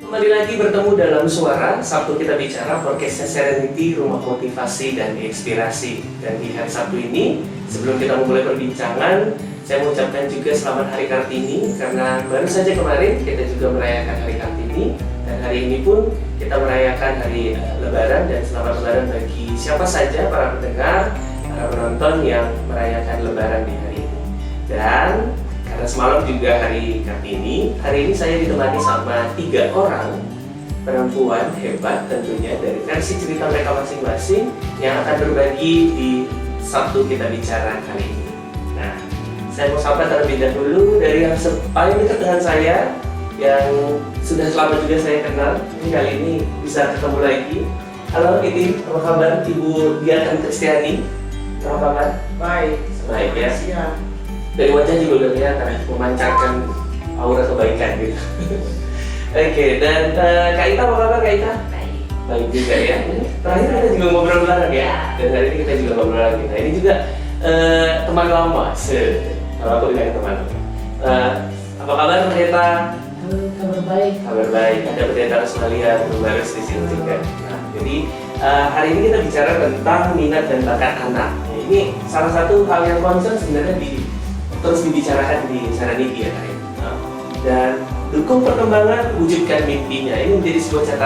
Kembali lagi bertemu dalam Suara, Sabtu kita bicara, podcastnya Serenity, Rumah Motivasi dan Inspirasi. Dan di hari Sabtu ini, sebelum kita memulai perbincangan, saya mengucapkan juga selamat Hari Kartini, karena baru saja kemarin kita juga merayakan Hari Kartini. Dan hari ini pun kita merayakan Hari Lebaran, dan selamat Lebaran bagi siapa saja para pendengar, para penonton yang merayakan Lebaran di hari ini. Dan karena semalam juga Hari Kartini, hari ini saya ditemani sama 3 orang perempuan hebat tentunya dari versi cerita mereka masing-masing yang akan berbagi di Sabtu kita bicara kali ini. Nah, saya mau sapa terlebih dahulu dari yang paling dekat dengan saya, yang sudah lama juga saya kenal. Ini kali ini bisa ketemu lagi. Halo Iti, apa kabar? Ibu Dian Kristiani, apa kabar? Baik. Baik ya. Siap. Dari wajah juga udah kelihatan memancarkan aura kebaikan gitu. Oke, dan Kak Ita apa kabar Kak Ita? Baik. Baik juga ya. Terakhir kita juga ngobrol bareng ya. Dan hari ini kita juga ngobrol lagi. Nah ini juga teman lama. Kalau aku dengan teman. Apa kabar Pendeta? Kabar baik. Kabar baik. Ada Pendeta Rusmalia Barus di sini juga. Nah, jadi hari ini kita bicara tentang minat dan bakat anak. Nah, ini salah satu hal yang concern sebenarnya terus dibicarakan di Serenity ya Kak. Dan dukung perkembangan, wujudkan mimpinya. Ini menjadi sebuah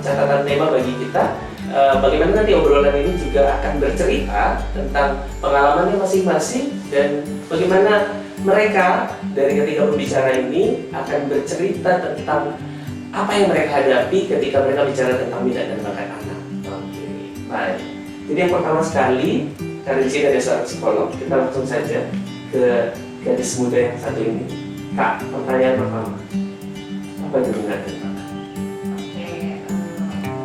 catatan tema bagi kita. Bagaimana nanti obrolan ini juga akan bercerita tentang pengalamannya masing-masing dan bagaimana mereka dari ketiga pembicara ini akan bercerita tentang apa yang mereka hadapi ketika mereka bicara tentang minat dan bakat anak. Oke, baik. Jadi yang pertama sekali, karena di sini ada seorang psikolog, kita langsung saja ke gadis muda yang satu ini. Kak, pertanyaan pertama, apa itu minat dan bakat?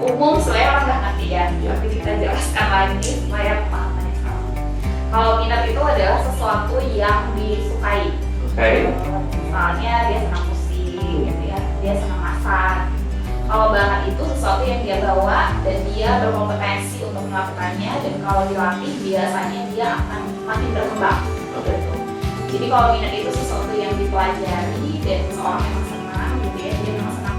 Umum sebenarnya orang udah ngerti ya, tapi kita jelaskan lagi supaya pemahamannya sama. Kalau minat itu adalah sesuatu yang disukai. Oke. Misalnya dia senang musik, gitu ya, dia senang masak. Kalau bakat itu sesuatu yang dia bawa dan dia berkompetensi untuk melakukannya, dan kalau dilatih biasanya dia akan makin berkembang. Oke. Jadi kalau minat itu sesuatu yang dipelajari dan seseorang memang senang, gitu ya, dia memang senang.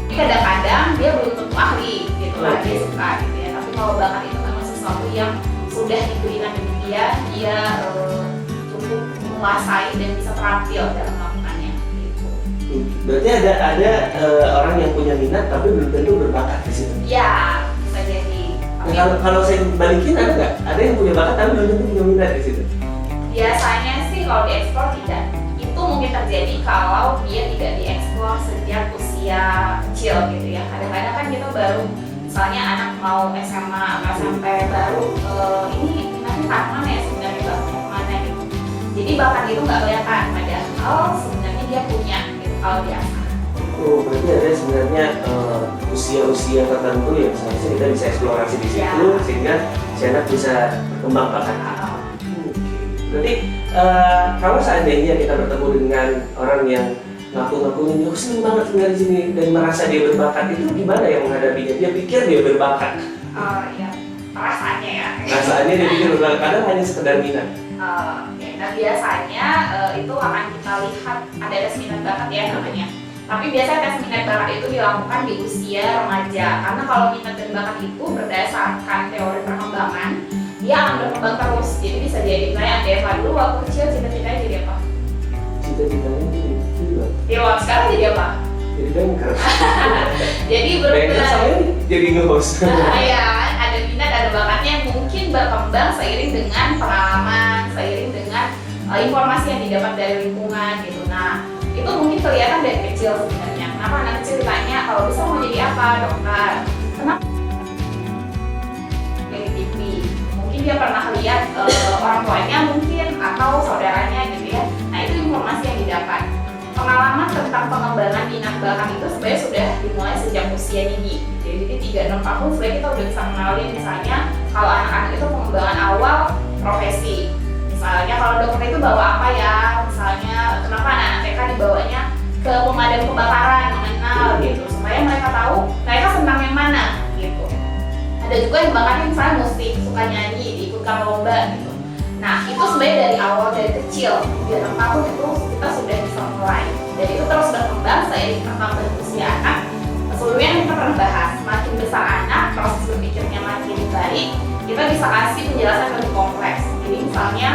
Jadi kadang-kadang dia belum tentu ahli, gitu lah, dia suka, gitu ya. Tapi kalau bakat itu memang sesuatu yang sudah diberikan dia cukup menguasai dan bisa terampil dalam melakukannya. Gitu. Berarti ada orang yang punya minat tapi belum tentu berbakat di situ. Ya, bisa jadi. Nah, kalau saya balikin ada nggak? Ada yang punya bakat tapi belum tentu punya minat di situ. Biasanya sih kalau dieksplor tidak. Itu mungkin terjadi kalau dia tidak dieksplor sejak usia kecil gitu ya. Kadang-kadang kan kita baru, misalnya anak mau SMA atau SMP baru, ini minatnya mana ya sebenarnya, bakatnya mana gitu. Jadi bakat itu nggak kelihatan, padahal sebenarnya dia punya gitu kalau biasa. Oh, berarti ada sebenarnya usia-usia tertentu yang seharusnya kita bisa eksplorasi di situ sehingga si anak bisa berkembang bakatnya. Berarti kalau seandainya kita bertemu dengan orang yang ngaku-ngakuin, aku seneng banget tinggal di sini dan merasa dia berbakat, itu gimana yang menghadapinya? Dia pikir dia berbakat. Ya, perasaannya ya. Perasaannya dia pikir berbakat, kadang hanya sekedar minat. Nah biasanya itu akan kita lihat ada tes minat bakat ya namanya. Tapi biasanya tes minat bakat itu dilakukan di usia remaja, karena kalau minat dan bakat itu berdasarkan teori perkembangan, dia akan berkembang terus. Jadi bisa jadi misalnya Deva dulu waktu kecil cita-citanya jadi apa? Cita-citanya jadi pilot. Pilot, sekarang jadi apa? Jadi banker. Jadi Banker benar-benar saya jadi nge-host. ya, ada minat, ada bakatnya yang mungkin berkembang seiring dengan pengalaman, seiring dengan informasi yang didapat dari lingkungan gitu. Nah, itu mungkin kelihatan dari kecil sebenarnya. Kenapa anak kecil ditanya kalau bisa mau jadi apa? Dokter. Kenapa? Dari TV. Mungkin dia pernah lihat orang tuanya mungkin atau saudaranya gitu ya. Nah, itu informasi yang didapat. Pengalaman tentang pengembangan minat bakat itu sebenarnya sudah dimulai sejak usia dini. Jadi 3-6 tahun sebenarnya kita udah bisa mengenali, misalnya kalau anak-anak itu pengembangan awal profesi. Misalnya kalau dokter itu bawa apa ya, misalnya kenapa anak-anak TK dibawanya ke pemadam kebakaran, mengenal gitu, supaya mereka tahu mereka senang yang mana gitu. Ada juga yang bakatnya misalnya musik, suka nyanyi, diikutkan lomba gitu. Nah itu sebenarnya dari awal, dari kecil, 3-6 tahun itu kita sudah bisa mulai. Dan itu terus berkembang seiring perkembangan usia anak. Sebelumnya kita pernah bahas, makin besar anak, proses berpikirnya makin baik, kita bisa kasih penjelasan lebih kompleks. Jadi misalnya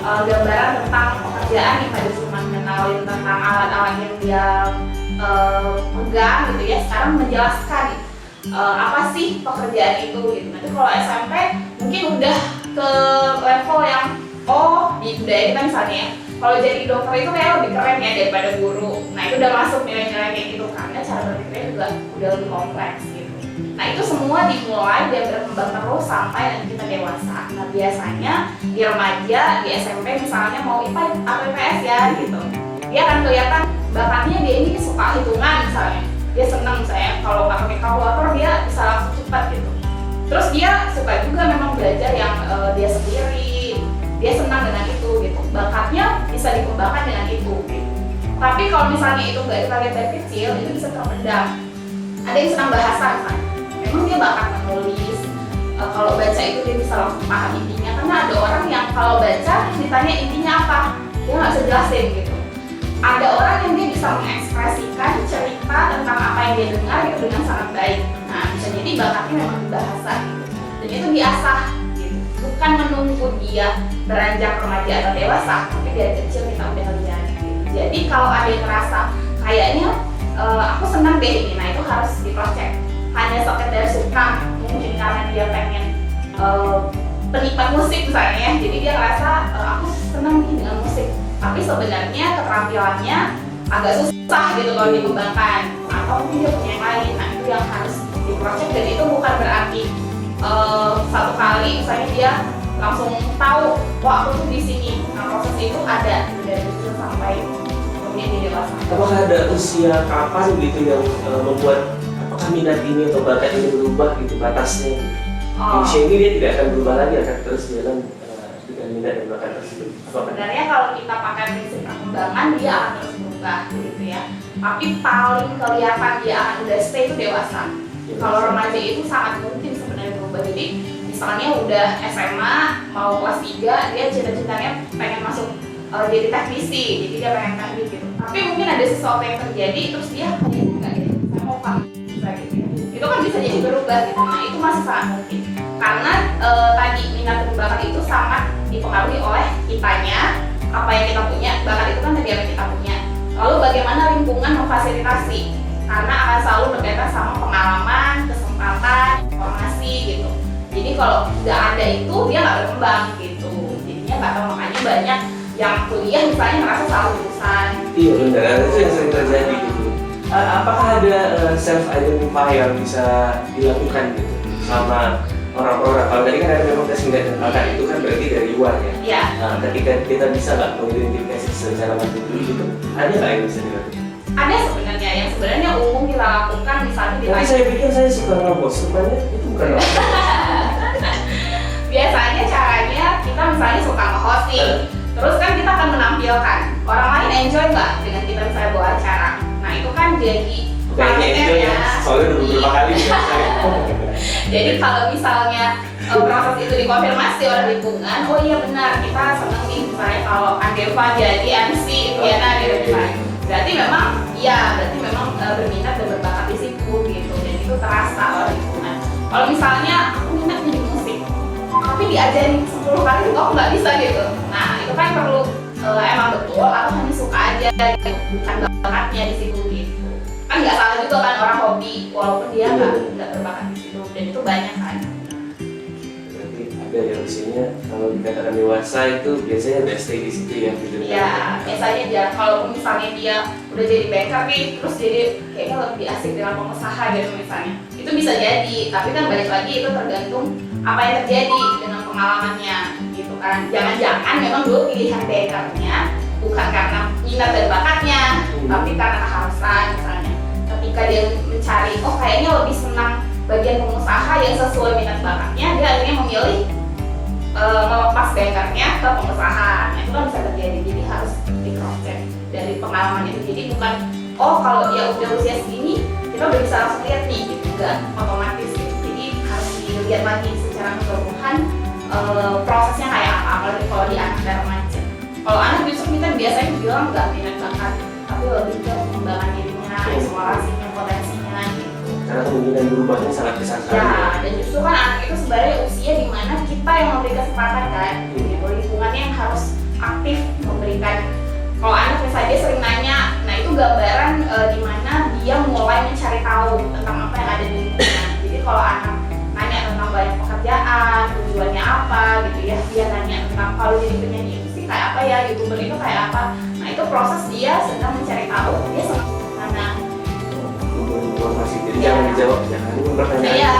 gambaran tentang pekerjaan yang tadi cuma mengenalin tentang alat-alat yang dia pegang gitu ya, sekarang menjelaskan apa sih pekerjaan itu gitu. Nanti kalau SMP mungkin udah ke level yang di budaya kita misalnya ya, kalau jadi dokter itu kayak lebih keren ya daripada guru. Nah itu udah masuk nilai-nilai kayak gitu karena cara berpikirnya juga udah lebih kompleks gitu. Nah itu semua dimulai dan berkembang terus sampai nanti kita dewasa. Nah biasanya di remaja, di SMP misalnya mau IPA atau IPS ya gitu, dia akan kelihatan bakatnya dia ini suka hitungan misalnya, dia senang misalnya kalau nggak pakai kalkulator dia bisa langsung cepat gitu. Terus dia suka juga memang belajar yang dia sendiri, dia senang dengan itu gitu, bakatnya bisa dikembangkan dengan itu gitu. Tapi kalau misalnya itu nggak kita lihat dari kecil, itu bisa terpendam. Ada yang senang bahasa misalnya, memang dia bakat menulis, kalau baca itu dia bisa langsung paham intinya. Karena ada orang yang kalau baca ditanya intinya apa, dia nggak bisa jelasin gitu. Ada orang yang dia bisa mengekspresikan cerita tentang apa yang dia dengar itu dengan sangat baik. Nah bisa jadi bakatnya memang di bahasa gitu. Dan itu diasah gitu. Bukan menunggu dia beranjak remaja atau dewasa, tapi dari kecil kita udah lihat gitu. Jadi kalau ada yang ngerasa kayaknya aku senang deh ini, nah itu harus di-cross-check. Hanya sekedar suka, mungkin karena dia pengen penikmat musik misalnya ya, jadi dia ngerasa aku senang nih dengan musik, tapi sebenarnya keterampilannya agak susah gitu kalau dikembangkan, atau mungkin dia punya yang lain. Nah itu yang harus di-cross-check, dan itu bukan berarti satu kali misalnya dia langsung tahu wah aku tuh di sini. Nah proses itu ada dari kecil sampai kemudian dia dewasa. Apakah ada usia kapan gitu yang membuat apakah minat ini atau bakat ini berubah gitu batasnya? Di usia ini dia tidak akan berubah lagi, akan terus jalan dengan minat dan bakat tersebut. Sebenarnya kalau kita pakai prinsip perkembangan dia akan terus berubah gitu ya. Tapi paling kelihatan dia akan udah stay itu dewasa. Kalau remaja itu sangat mungkin sebenarnya berubah. Jadi misalnya udah SMA mau kelas 3, dia cita-citanya pengen masuk jadi teknisi, jadi dia pengen teknik gitu. Tapi mungkin ada sesuatu yang terjadi terus dia kayaknya enggak ya, saya mau gitu ya. Itu kan bisa jadi berubah gitu. Nah itu masih sangat mungkin karena tadi minat dan bakat itu sangat dipengaruhi oleh kitanya, apa yang kita punya. Bakat itu kan tadi apa yang kita punya, lalu bagaimana lingkungan memfasilitasi, karena akan selalu berkaitan sama pengalaman, kesempatan, informasi gitu. Jadi kalau nggak ada itu dia nggak berkembang gitu, jadinya nggak tahu. Makanya banyak yang kuliah misalnya merasa salah jurusan. Iya benar, itu yang sering terjadi gitu. Apakah ada self identify yang bisa dilakukan gitu sama orang-orang? Kalau tadi kan ada memang tes minat dan bakat, itu kan berarti dari luar ya. Iya. Nah, ketika kita bisa nggak mengidentifikasi secara mandiri gitu, ada nggak yang bisa dilakukan? Ada sebenarnya yang sebenarnya umum kita lakukan, misalnya di Tapi saya pikir saya suka nge-host, sebenarnya itu bukan nge-host. Biasanya caranya kita misalnya suka nge-host nih, terus kan kita akan menampilkan, orang lain enjoy nggak dengan kita misalnya bawa acara. Nah itu kan jadi Kayaknya enjoy ya, soalnya udah beberapa kali ya. Jadi kalau misalnya proses itu dikonfirmasi oleh lingkungan, oh iya benar kita seneng nih misalnya kalau Andeva jadi MC Diana gitu misalnya, berarti memang berminat dan berbakat di situ gitu, dan itu terasa oleh lingkungan. Kalau misalnya aku minat di musik, tapi diajarin 10 kali juga aku nggak bisa gitu. Nah itu kan perlu emang betul atau hanya suka aja gitu, bukan bakatnya di situ gitu. Kan nggak salah juga kan orang hobi walaupun dia nggak berbakat di situ, dan itu banyak kan. Berarti ada ya usianya kalau dikatakan dewasa itu biasanya udah stay di situ ya gitu. Iya, biasanya aja. Kalau misalnya dia udah jadi banker nih, terus jadi kayaknya lebih asik dengan pengusaha gitu misalnya, itu bisa jadi. Tapi kan balik lagi itu tergantung apa yang terjadi dengan pengalamannya gitu kan. Jangan-jangan memang dulu pilihan bankernya bukan karena minat dan bakatnya, tapi karena keharusan misalnya. Ketika dia mencari, oh kayaknya lebih senang bagian pengusaha yang sesuai minat bakatnya, dia akhirnya memilih melepas bankernya ke pengusaha. Nah itu kan bisa terjadi, jadi harus di cross check dari pengalaman itu. Jadi bukan oh kalau dia udah usia segini kita udah bisa langsung lihat nih gitu, enggak otomatis gitu. Jadi harus dilihat lagi secara keseluruhan prosesnya kayak apa, apalagi kalau di anak dan remaja. Kalau anak justru kita biasanya bilang nggak minat bakat, tapi lebih ke pengembangan dirinya, eksplorasinya, potensinya gitu. Karena kemungkinan berubahnya sangat besar sekali. Ya, dan justru kan anak itu sebenarnya usia dimana kita yang memberi kesempatan kan, gitu. Lingkungannya yang harus aktif memberikan. Kalau anak misalnya dia sering nanya, nah itu gambaran dimana dia mulai mencari tahu tentang apa yang ada di lingkungan. Jadi kalau anak nanya tentang banyak pekerjaan, tujuannya apa gitu ya, dia nanya tentang kalau jadi penyanyi itu sih kayak apa ya, YouTuber itu kayak apa. Nah itu proses dia sedang mencari tahu, dia senang mana. Informasi, jadi jangan dijawab, jangan pertanyaan. Iya.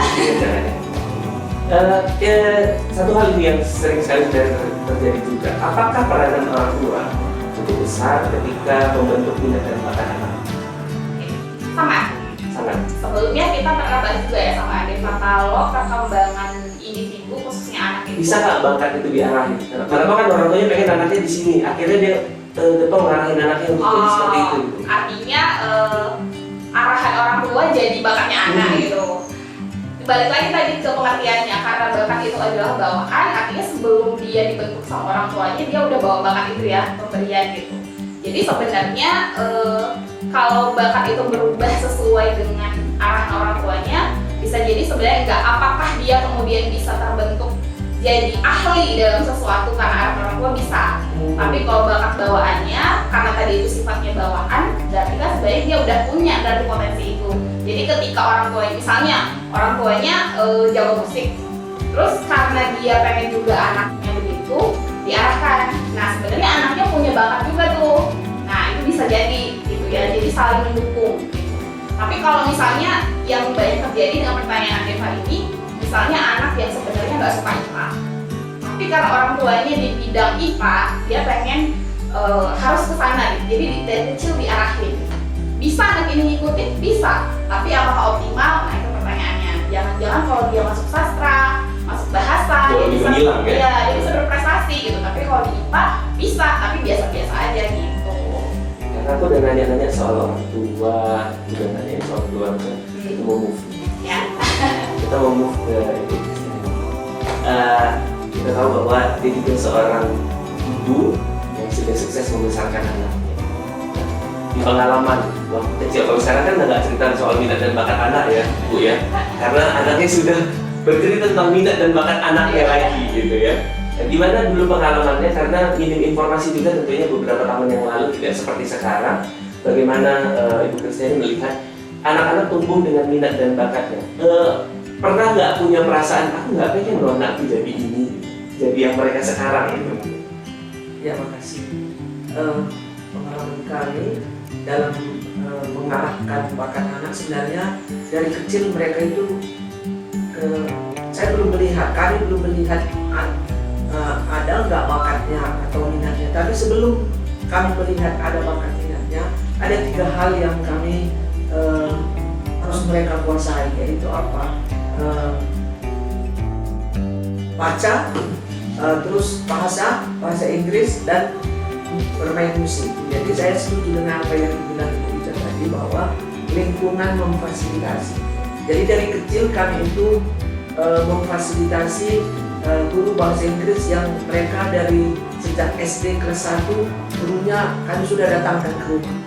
Satu hal yang sering sekali terjadi juga, apakah peranan orang tua cukup besar ketika membentuk minat dan bakat anak? Sangat. Sebelumnya kita pernah bahas juga ya sama Adit katalog perkembangan individu khususnya anak itu. Bisa nggak bakat itu diarahin? Karena kan orang tuanya pengen anaknya di sini, akhirnya dia depan ngarahin anaknya untuk jadi seperti itu. Artinya arahan orang tua jadi bakatnya anak gitu. Balik lagi tadi ke pengertiannya, karena bakat itu adalah bawaan, artinya sebelum dia dibentuk sama orang tuanya dia udah bawa bakat itu ya, pemberian gitu. Jadi sebenarnya kalau bakat itu berubah sesuai dengan arahan orang tuanya, bisa jadi sebenarnya enggak, apakah dia kemudian bisa terbentuk jadi ahli dalam sesuatu karena arahan orang tua bisa. Tapi kalau bakat bawaannya, karena tadi itu sifatnya bawaan, berarti kan sebenarnya dia udah punya dari potensi itu. Jadi ketika orang tuanya, misalnya orang tuanya jago musik, terus karena dia pengen juga anaknya begitu, diarahkan. Nah sebenarnya anaknya punya bakat juga tuh. Nah itu bisa jadi gitu ya, jadi saling mendukung. Tapi kalau misalnya yang banyak terjadi dengan pertanyaan Deva ini, misalnya anak yang sebenarnya nggak suka IPA, tapi karena orang tuanya di bidang IPA, dia pengen harus ke sana gitu. Jadi dari kecil diarahin. Bisa anak ini ngikutin? Bisa. Tapi apakah optimal? Nah itu pertanyaannya. Jangan-jangan kalau dia masuk sastra, masuk bahasa, dia bisa hilang, ya? Ya, dia bisa berprestasi gitu. Tapi kalau di IPA bisa, tapi biasa-biasa aja gitu. Karena aku udah nanya-nanya soal orang tua, udah nanya soal keluarga, kita mau move. Ya. Kita mau move ke itu. Kita tahu bahwa dia juga seorang ibu yang sudah sukses membesarkan anaknya. Di pengalaman waktu kecil, kalau sekarang kan nggak cerita soal minat dan bakat anak ya, Bu ya, karena anaknya sudah bercerita tentang minat dan bakat anaknya lagi gitu ya. Dan gimana dulu pengalamannya, karena minim informasi juga tentunya beberapa tahun yang lalu, tidak seperti sekarang. Bagaimana Ibu Kristiani melihat anak-anak tumbuh dengan minat dan bakatnya? Pernah nggak punya perasaan, aku nggak pengen loh anakku jadi ini, jadi yang mereka sekarang itu? Ya, makasih. Pengalaman kami dalam mengarahkan bakat anak, sebenarnya dari kecil mereka itu saya belum melihat, kami belum melihat ada nggak bakatnya atau minatnya. Tapi sebelum kami melihat ada bakat minatnya, ada 3 hal yang kami harus mereka kuasai, yaitu apa? Baca, terus bahasa Inggris, dan bermain musik. Jadi saya setuju dengan apa yang dibilang Ibu Ica tadi, bahwa lingkungan memfasilitasi. Jadi dari kecil kami itu memfasilitasi guru bahasa Inggris yang mereka dari sejak SD kelas 1 gurunya kami sudah datangkan ke rumah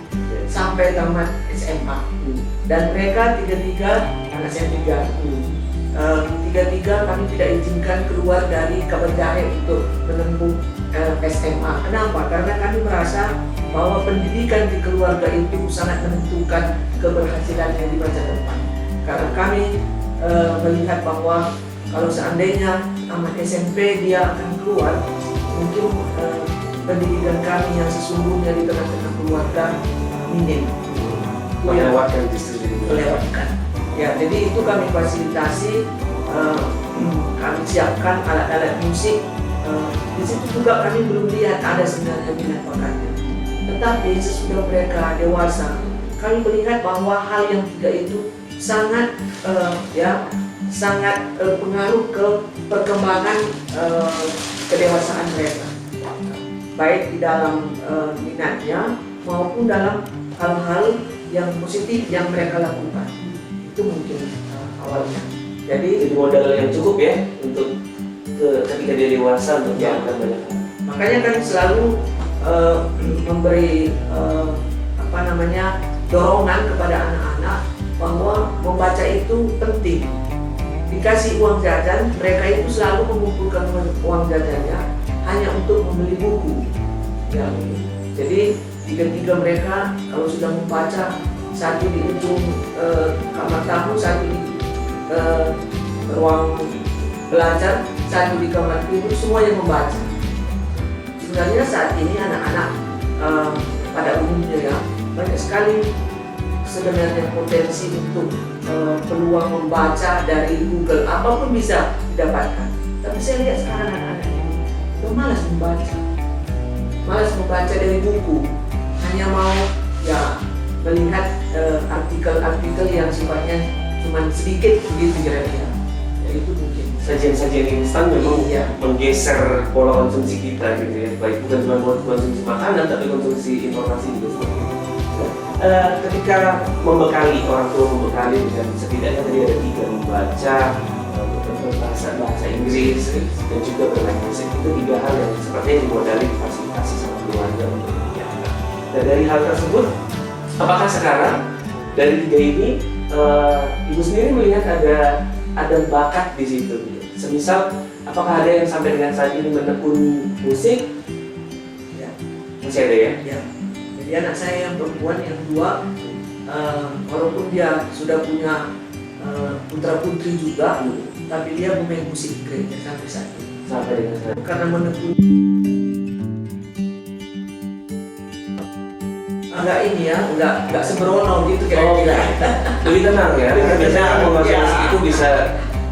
sampai tamat SMA. Dan mereka tiga-tiga, anak saya 3, tiga-tiga kami tidak izinkan keluar dari Kabar Jahe untuk menempuh SMA. Kenapa? Karena kami merasa bahwa pendidikan di keluarga itu sangat menentukan keberhasilannya di masa depan. Karena kami melihat bahwa kalau seandainya anak SMP dia akan keluar, mungkin pendidikan kami yang sesungguhnya di tengah-tengah keluarga minim. Melewatkan justru Melewatkan. Ya, jadi itu kami fasilitasi, kami siapkan alat-alat musik. Di situ juga kami belum lihat ada sebenarnya minat bakatnya. Tetapi sesudah mereka dewasa, kami melihat bahwa hal yang 3 itu sangat pengaruh ke perkembangan kedewasaan mereka, baik di dalam minatnya maupun dalam hal-hal yang positif yang mereka lakukan. Itu mungkin awalnya. Jadi modal yang cukup ya untuk ketika dia dewasa untuk melakukan banyak hal. Makanya kan selalu memberi dorongan kepada anak-anak bahwa membaca itu penting. Dikasih uang jajan, mereka itu selalu mengumpulkan uang jajannya hanya untuk membeli buku. Ya, jadi tiga-tiga mereka kalau sudah membaca, satu di ujung kamar tamu, satu di ruang belajar, satu di kamar tidur, semua yang membaca. Sebenarnya saat ini anak-anak pada umumnya ya banyak sekali sebenarnya potensi untuk peluang membaca dari Google, apapun bisa didapatkan. Tapi saya lihat sekarang anak-anak ini malas membaca dari buku, hanya mau ya melihat artikel-artikel yang sifatnya cuma sedikit begitu kira-kira. Ya itu mungkin sajian-sajian instan memang menggeser pola konsumsi kita gitu ya, baik bukan cuma buat konsumsi makanan tapi konsumsi informasi juga seperti itu. Ketika membekali, orang tua membekali dengan setidaknya tadi ada 3, membaca, bahasa Inggris dan juga bermain musik, itu 3 hal yang sepertinya dimodali difasilitasi sama keluarga untuk diajarkan. Dan dari hal tersebut, apakah sekarang dari 3 ini ibu sendiri melihat ada bakat di situ? Semisal, apakah ada yang sampai dengan saat ini menekuni musik? ya. Masih ada ya? Ya. Jadi anak saya yang perempuan yang 2, walaupun dia sudah punya putra putri juga, tapi dia bermain musik di gereja sampai saat ini. Sampai dengan saat ini. Karena menekuni agak ini ya, enggak sembrono gitu kira-kira. Lebih tenang ya, karena biasanya kalau masuk musik itu bisa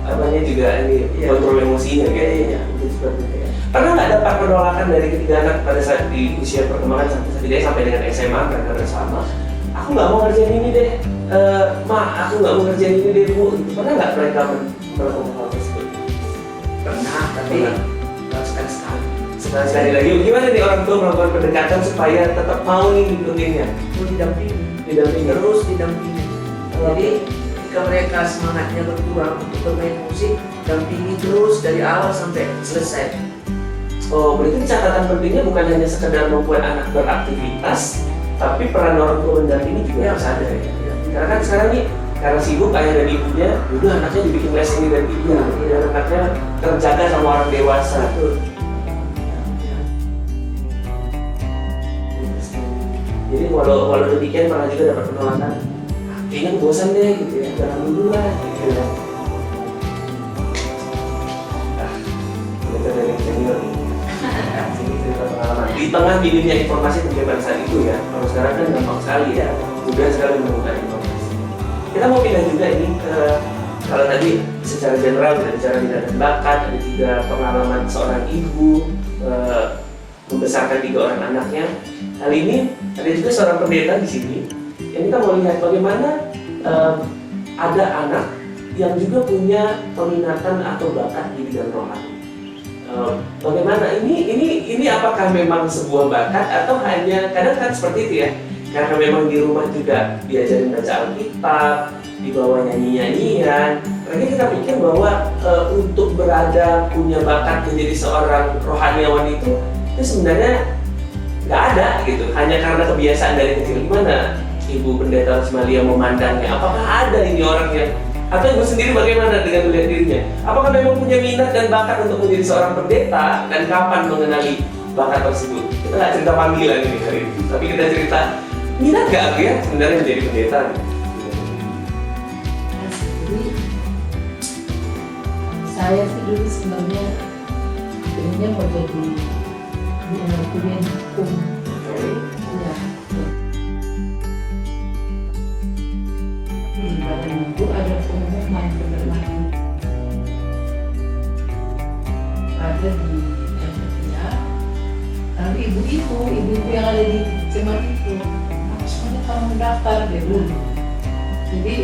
apanya juga ini kontrol emosinya kayaknya. Seperti itu ya. Pernah nggak dapat penolakan dari ketiga anak pada saat di usia perkembangan sampai dengan SMA mereka bersama? Aku nggak mau ngerjain ini deh, aku nggak mau ngerjain ini deh bu. Pernah nggak mereka melakukan hal tersebut? Pernah, tapi sekali lagi. Gimana nih orang tua melakukan pendekatan supaya tetap mau nih ngikutinnya? Didampingi terus. Jadi jika mereka semangatnya berkurang untuk bermain musik, dampingi terus dari awal sampai selesai. Oh, berarti catatan pentingnya bukan hanya sekedar membuat anak beraktivitas, tapi peran orang tua mendampingi juga harus ada ya. Karena kan sekarang nih, karena sibuk ayah dan ibunya, udah anaknya dibikin les ini dan itu, dan anaknya terjaga sama orang dewasa. Jadi walau demikian pernah juga dapat penolakan, kayaknya bosan deh gitu ya, jangan dulu lah gitu ya. Kita dari senior nih. Ini cerita pengalaman. Di tengah minimnya informasi tentang saat itu ya, kalau sekarang kan gampang sekali ya, mudah sekali menemukan informasi. Kita mau pindah juga ini ke, kalau tadi secara general kita bicara minat dan bakat, ada 3 pengalaman seorang ibu membesarkan 3 orang anaknya. Kali ini ada juga seorang pendeta di sini. Yang kita mau lihat bagaimana ada anak yang juga punya peminatan atau bakat di bidang rohani. Bagaimana ini apakah memang sebuah bakat atau hanya kadang kan seperti itu ya, karena memang di rumah juga diajarin baca Alkitab, dibawa nyanyi-nyanyian, mereka kita pikir bahwa untuk berada punya bakat menjadi seorang rohaniawan itu sebenarnya nggak ada gitu, hanya karena kebiasaan dari kecil. Gimana Ibu Pendeta Rosmalia memandangnya? Apakah ada ini orang yang, atau Ibu sendiri bagaimana dengan melihat dirinya? Apakah memang punya minat dan bakat untuk menjadi seorang pendeta, dan kapan mengenali bakat tersebut? Kita nggak cerita panggilan ini hari ini, tapi kita cerita minat nggak aku ya sebenarnya menjadi pendeta? Saya sih dulu sebenarnya pengennya mau jadi kuliah hukum. Ya. Di badan ibu ada pengumuman penerbangan. Ada di Jakarta. Lalu ibu-ibu yang ada di Cemat itu, semuanya kamu mendaftar deh dulu. Jadi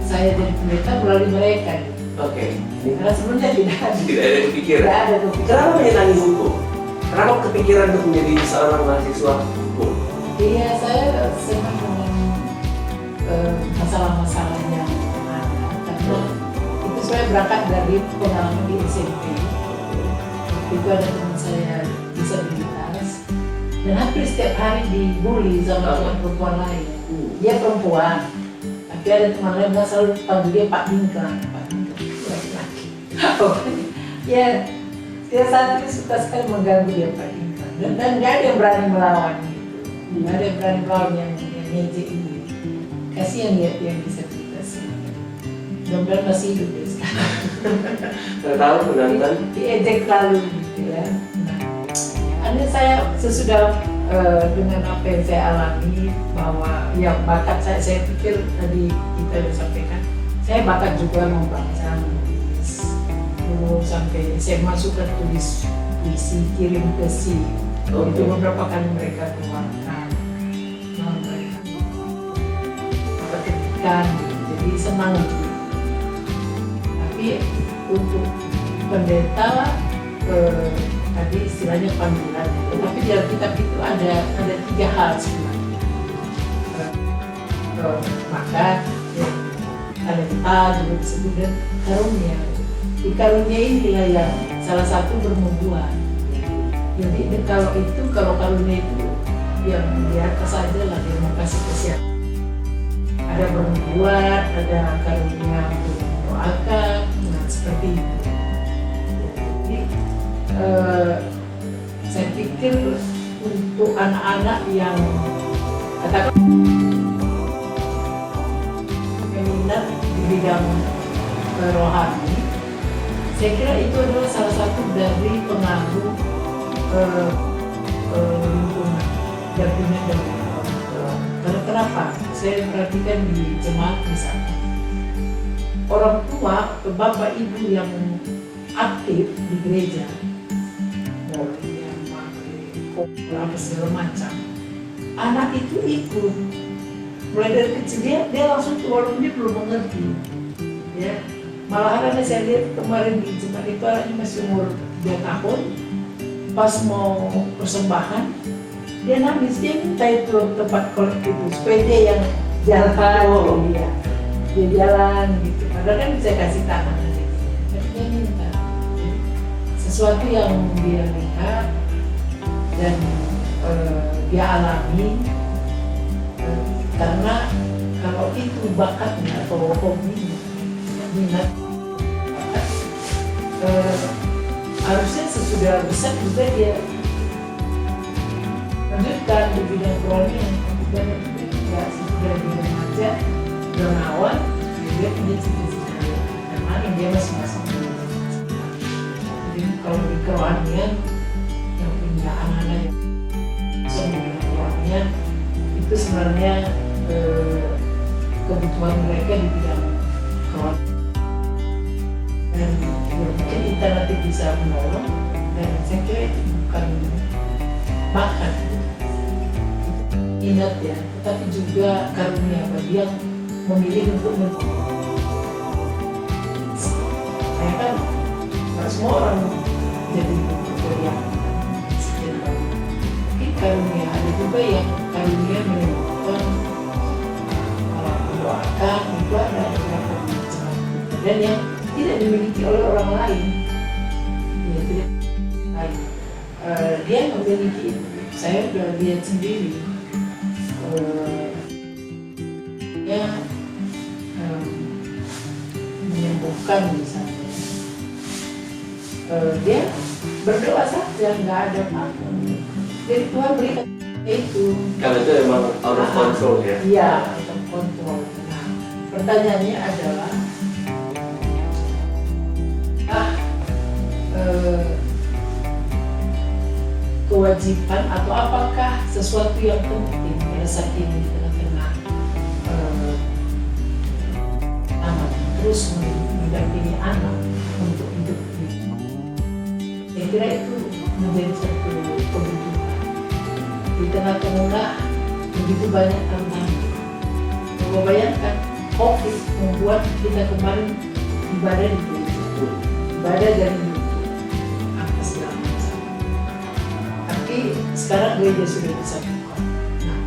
saya jadi pendeta melalui mereka. Oke. Karena sebelumnya tidak ada kepikiran. Tidak ada kepikiran. Kenapa menyenangi hukum? Kenapa kepikiran untuk menjadi seorang mahasiswa hukum? Iya, saya senang dengan masalah-masalah yang ada. Karena itu saya berangkat dari pengalaman di SMP. Itu ada teman saya disabilitas. dan hampir setiap hari dibully sama teman perempuan lain. Dia perempuan, tapi ada teman lain yang selalu panggil dia Pak Bingkang, Pak Bingkang itu laki-laki. Ya, dia saat ini suka sekali mengganggu dia Pak Bingkang, dan nggak ada yang berani melawan gitu, nggak ada yang berani melawan yang ngejek ini. Kasihan dia yang bisa kita sih. Mudah-mudahan masih hidup ya sekarang. Nggak tahu penonton. Diejek lalu gitu ya. Nah, ada saya sesudah dengan apa yang saya alami bahwa yang bakat saya pikir tadi kita sudah sampaikan, saya bakat juga membaca, menulis. Dulu sampai saya masuk ke tulis puisi, kirim ke si. Itu beberapa kali mereka keluarkan. Kan, jadi senang gitu. Tapi untuk pendeta tadi istilahnya panggilan, tapi di Alkitab itu ada 3 hal sebenarnya. Bakat, talenta juga disebut, dan karunia. Di karunia inilah yang salah satu bernubuat. Jadi kalau karunia itu yang di atas saja lah, yang mau kasih kesehatan. Ada berbuat, ada karunia untuk mendoakan, nah seperti itu. Jadi saya pikir untuk anak-anak yang katakan minat di bidang rohani, saya kira itu adalah salah satu dari pengaruh lingkungan, dampingan dari orang tua. Karena kenapa? Saya perhatikan di jemaat misalnya, orang tua atau bapak ibu yang aktif di gereja, boleh yang pakai apa segala macam, anak itu ikut. Mulai dari kecil dia langsung tuh, walaupun dia belum mengerti, ya. Malahan saya lihat kemarin di jemaat itu anaknya masih umur 3 tahun, pas mau persembahan dia nangis, dia minta itu tempat kolek itu supaya dia yang jalan, dia jalan gitu. Padahal kan bisa kasih tangan aja, tapi dia minta sesuatu yang dia lihat dan dia alami, karena kalau itu bakatnya atau hobinya, minat bakat, harusnya sesudah besar juga dia lanjutkan di bidang rohani yang banyak juga sudah di remaja, bernawan, dia punya cita-cita yang mana dia masing-masing. Jadi kalau di kerohanian yang punya anak-anak yang bisa di bidang kerohanian itu sebenarnya kebutuhan mereka di bidang kerohanian, dan mungkin kita nanti bisa menolong, dan saya kira itu bukan bakat, minat ya, tetapi juga karunia bagi yang memilih untuk saya kan nggak semua orang jadi yang tapi karunia ada juga yang karunia menemukan mendoakan, itu ada beberapa macam, dan yang tidak dimiliki oleh orang lain, ya tidak lain. Dia memiliki, saya sudah lihat sendiri, dia menyembuhkan misalnya, dia berdoa saja, nggak ada apa-apa, jadi Tuhan berikan itu. Kalau itu memang out of control ya? Iya, out of control. Nah, pertanyaannya adalah, kewajiban atau apakah sesuatu yang penting pada saat ini di tengah-tengah terus mendampingi anak untuk hidup ini. Saya kira itu menjadi satu kebutuhan di tengah-tengah begitu banyak tantangan. Coba bayangkan, COVID membuat kita kemarin ibadah di gereja, ibadah dari apa segala macam. Tapi sekarang gereja sudah bisa buka. Nah,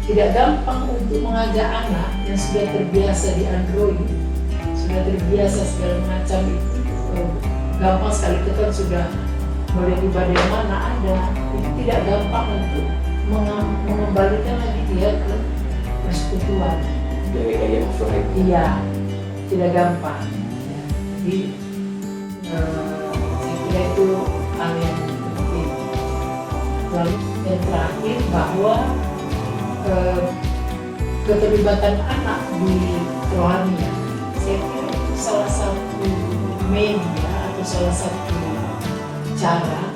tidak gampang untuk mengajak anak yang sudah terbiasa di Android, sudah terbiasa segala macam itu. Gampang sekali, kita sudah boleh ibadah yang mana ada. Itu tidak gampang untuk mengembalikan lagi dia ke persekutuan. Dari gaya offline. Iya, tidak gampang. Ya, jadi saya kira itu hal yang penting. Lalu yang terakhir bahwa keterlibatan anak di kerohanian, saya kira itu salah satu media atau salah satu cara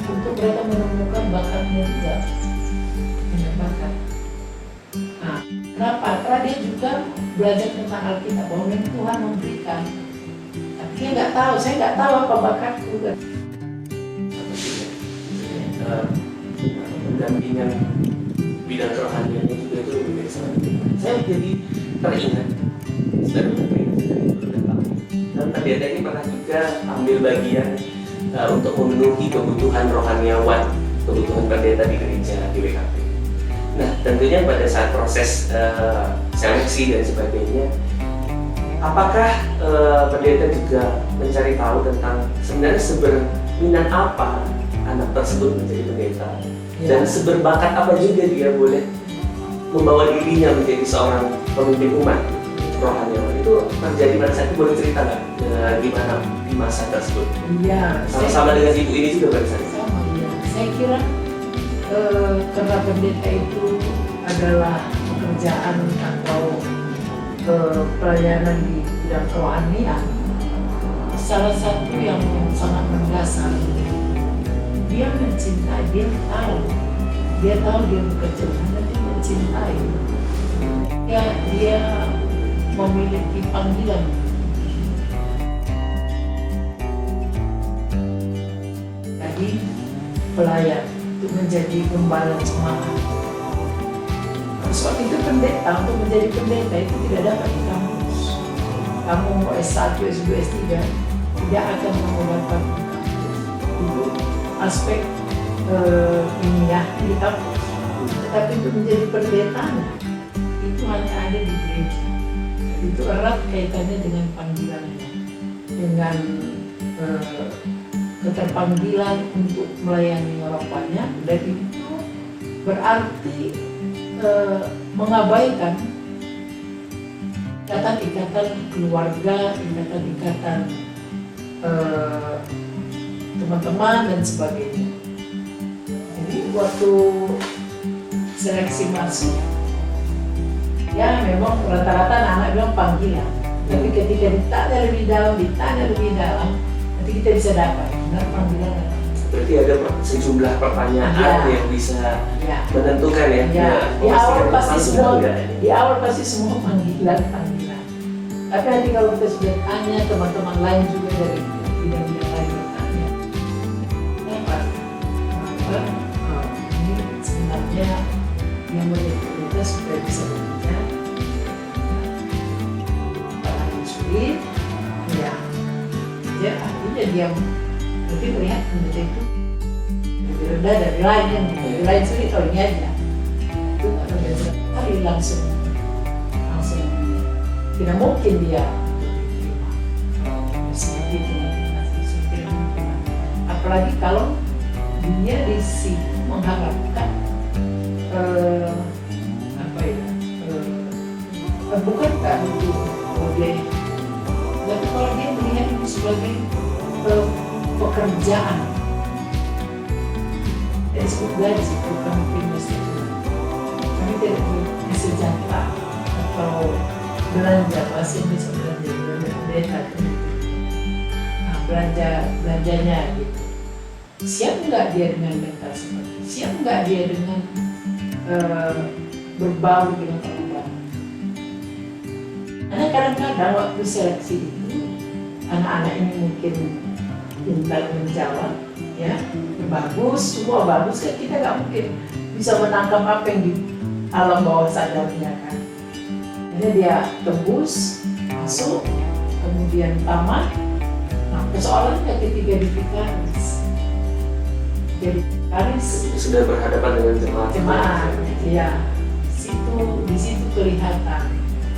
untuk mereka menemukan bakatnya juga, punya bakat. Nah, kenapa? Karena dia juga belajar tentang Alkitab bahwa memang Tuhan memberikan, tapi dia nggak tahu. Saya nggak tahu apa bakatku. Pendampingan bidang kerohaniannya juga itu lebih baik sama saya jadi teringat dan pendeta ini pernah juga ambil bagian untuk memenuhi kebutuhan rohaniawan, kebutuhan pendeta di gereja di WKP. Nah tentunya pada saat proses seleksi dan sebagainya, apakah pendeta juga mencari tahu tentang sebenarnya seberminat apa anak tersebut menjadi pendeta, dan seberbakat apa juga dia boleh membawa dirinya menjadi seorang pemimpin umat rohaniawan. Itu terjadi pada saat itu, boleh cerita nggak gimana di masa tersebut? Iya. Sama-sama dengan ibu ini juga pada saat itu. Sama ya. Saya kira karena pendeta itu adalah pekerjaan atau pelayanan di bidang kerohanian, salah satu yang sangat mendasar, dia mencintai, dia tahu dia bekerja karena dia mencintai. Dia memiliki panggilan. Tadi pelayan untuk menjadi gembala jemaat. Sebab itu pendeta, untuk menjadi pendeta itu tidak dapat di kampus. Kamu mau S1, S2, S3 tidak akan mendapat itu aspek ilmiah di kampus. Tetapi untuk menjadi pendeta itu hanya ada di gereja. Itu erat kaitannya dengan panggilannya, dengan keterpanggilan untuk melayani orang banyak, dan itu berarti mengabaikan ikatan-ikatan keluarga, ikatan-ikatan teman-teman dan sebagainya. Jadi waktu seleksi masuk, ya memang rata-rata anak-anak bilang panggilan, tapi ketika ditanya lebih dalam, nanti kita bisa dapat benar panggilan. Berarti ada sejumlah pertanyaan yang bisa menentukan ya. Di awal pasti semua panggilan. Tapi nanti kalau kita sudah tanya, teman-teman lain juga dari bidang-bidang lain bertanya, kenapa? Ini sebenarnya yang menjadi kita supaya bisa bekerja. Paling sulit, ya artinya dia berarti melihat pendeta itu lebih rendah dari lain, yang lain sulit, kalau ini aja itu akan biasa kali langsung tidak mungkin dia seperti itu. Apalagi kalau dia di situ mengharapkan bukankah itu boleh, tapi kalau dia melihat itu sebagai pekerjaan, dan disebut gaji, bukan investasi. Kami tidak sejahtera atau belanja, pasti bisa belanja pendeta. Nah, belanjanya gitu. Siap nggak dia dengan mental seperti itu? Siap nggak dia dengan berbau dengan perubahan? Karena kadang-kadang waktu seleksi itu, anak-anak ini mungkin pintar menjawab, ya bagus, semua bagus kan, kita nggak mungkin bisa menangkap apa yang di alam bawah sadarnya kan. Jadi dia tembus, masuk, kemudian tamat. Nah persoalannya ketika di Vikaris, jadi Vikaris sudah berhadapan dengan jemaat, ya di situ kelihatan.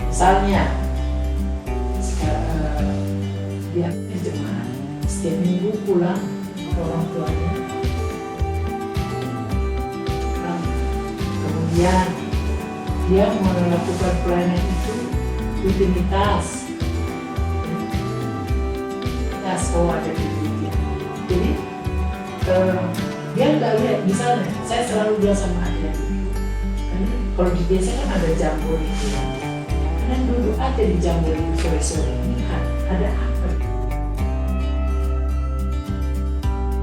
Misalnya dia jemaat setiap minggu pulang ke orang tuanya, kemudian dia melakukan pelayanan itu rutinitas. Ada di dia. Jadi dia nggak lihat, misalnya saya selalu bilang sama Adia, kalau di desa kan ada jambore itu, kalian duduk aja di jambore itu sore-sore, lihat ada apa?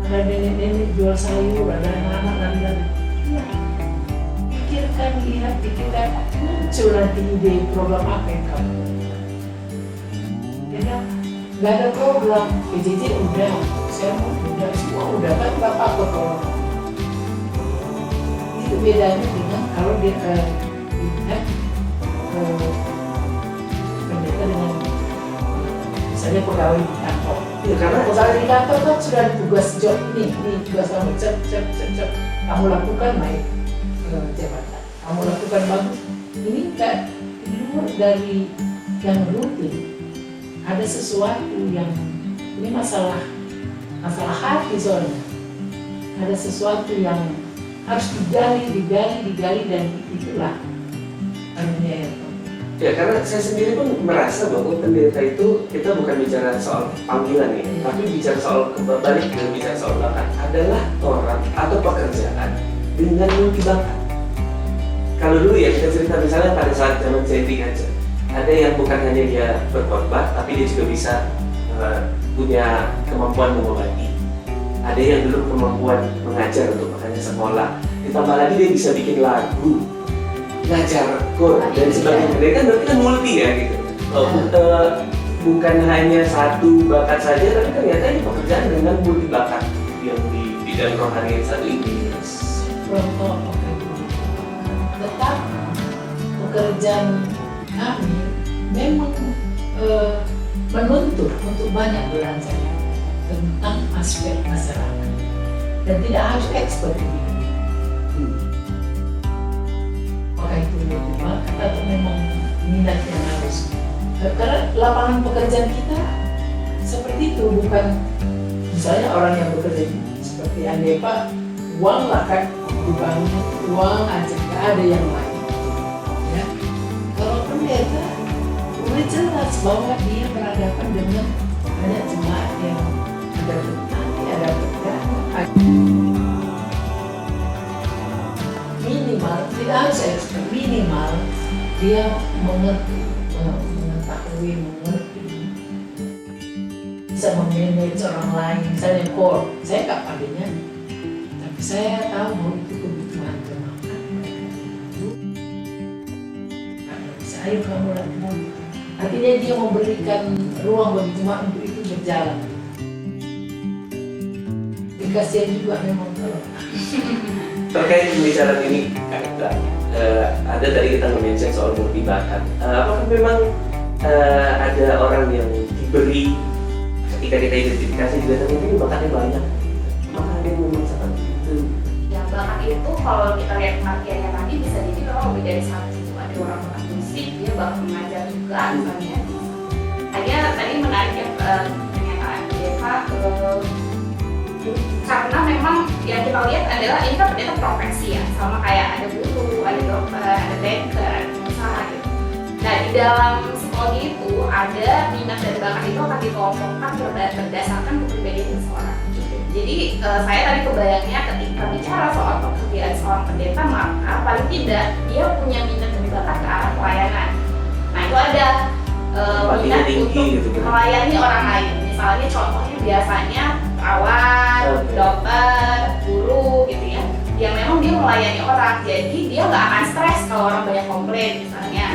Ada nenek-nenek jual sayur, ada anak-anak lari-lari. Ya, pikirkan, muncul nanti ide program apa yang kamu lakukan. Ya, nggak ada program, PJJ udah, saya mau udah, semua udah kan nggak apa-apa kalau itu bedanya dengan kalau dia lihat pendeta dengan misalnya pegawai di kantor. Ya, karena pegawai di kantor kan sudah tugas job ini tugas kamu cep, kamu lakukan naik jabatan, kamu lakukan bagus. Ini nggak di luar dari yang rutin. Ada sesuatu yang ini masalah hati soalnya. Ada sesuatu yang harus digali dan itulah anunya ya, karena saya sendiri pun merasa bahwa pendeta itu kita bukan bicara soal panggilan ya, tapi bicara soal kebalik ke bicara soal bakat adalah orang atau pekerjaan dengan multi bakat. Kalau dulu ya kita cerita misalnya pada saat zaman Cedric aja, ada yang bukan hanya dia berkhotbah, tapi dia juga bisa punya kemampuan mengobati. Ada yang dulu kemampuan mengajar untuk makanya sekolah. Ditambah lagi dia bisa bikin lagu, ngajar kor dan sebagainya. Dia kan berarti kan multi ya gitu. Bukan hanya satu bakat saja, tapi ternyata ini pekerjaan dengan multi bakat yang di bidang rohani yang satu ini. Contoh tetap pekerjaan kami memang menuntut untuk banyak belajar tentang aspek masyarakat dan tidak harus expert di bidang itu. Apakah itu lebih bakat atau memang minat yang harus? Karena lapangan pekerjaan kita seperti itu, bukan misalnya orang yang bekerja seperti Andepa, uang lah kan, dibangun uang aja, nggak ada yang lain. Ya. Kalau pendeta udah jelas bahwa dia berhadapan dengan banyak jemaat yang ada petani, ada pedagang. Minimal, tidak harus ekspert, minimal dia mengerti, bisa memanage orang lain. Misalnya kor, saya nggak pandainya, tapi saya tahu bahwa itu kebutuhan jemaat. Ayo kamu lakukan. Artinya dia memberikan ruang bagi jemaat untuk itu berjalan. Dikasihan juga memang kalau terkait pembicaraan ini, Kak, ada tadi kita nge-mention soal multi bakat. Apakah memang ada orang yang diberi ketika kita identifikasi juga ternyata ini bakatnya banyak? Apakah dia memang seperti itu? Ya, bakat itu kalau kita lihat pengertiannya tadi bisa jadi memang lebih dari satu. Ada orang bakat musik, dia bakat mengajar juga misalnya. Hanya tadi menarik ya pernyataan Deva, karena memang yang kita lihat adalah ini kan pendeta profesi ya, sama kayak ada guru, ada dokter, ada banker, ada pengusaha gitu. Nah di dalam psikologi itu ada minat dan bakat itu akan dikelompokkan berdasarkan kepribadian seseorang. Jadi saya tadi kebayangnya ketika bicara soal pekerjaan seorang pendeta, maka paling tidak dia punya minat dan bakat ke arah pelayanan. Nah itu ada minat untuk gitu, melayani orang lain. Misalnya contohnya biasanya perawat, dokter, guru gitu ya, yang memang dia melayani orang. Jadi dia nggak akan stres kalau orang banyak komplain misalnya.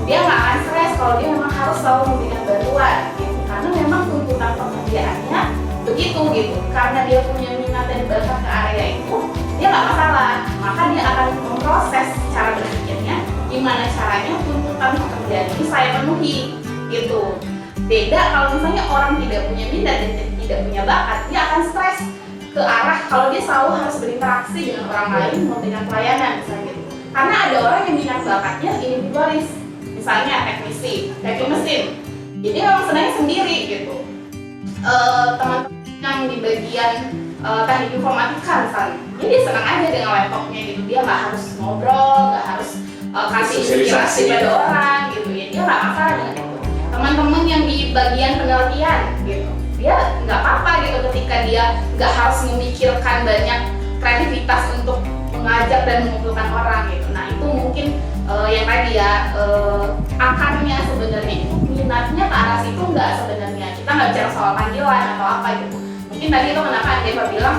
Dia nggak akan stres kalau dia memang harus selalu memberikan bantuan gitu, karena memang tuntutan pekerjaannya begitu gitu. Karena dia punya minat dan bakat ke area itu, dia nggak masalah. Maka dia akan memproses cara berpikirnya, gimana caranya tuntutan pekerjaan ini saya penuhi gitu. Beda kalau misalnya orang tidak punya minat dan tidak punya bakat, dia akan stres ke arah kalau dia selalu harus berinteraksi dengan orang lain, memberikan pelayanan misalnya gitu. Karena ada orang yang minat bakatnya individualis, misalnya teknisi, teknik mesin. Jadi memang senangnya sendiri gitu. Teman-teman yang di bagian teknik informatika misalnya, dia senang aja dengan laptopnya gitu, dia nggak harus ngobrol, nggak harus kasih inspirasi pada orang gitu ya, dia nggak masalah dengan itu. Teman-teman yang di bagian penelitian gitu, dia nggak apa-apa gitu ketika dia nggak harus memikirkan banyak kreativitas untuk mengajak dan mengumpulkan orang gitu. Nah itu mungkin yang tadi ya, akarnya sebenarnya itu minatnya ke arah situ nggak sebenarnya. Kita nggak bicara soal panggilan atau apa gitu. Mungkin tadi itu kenapa Eva bilang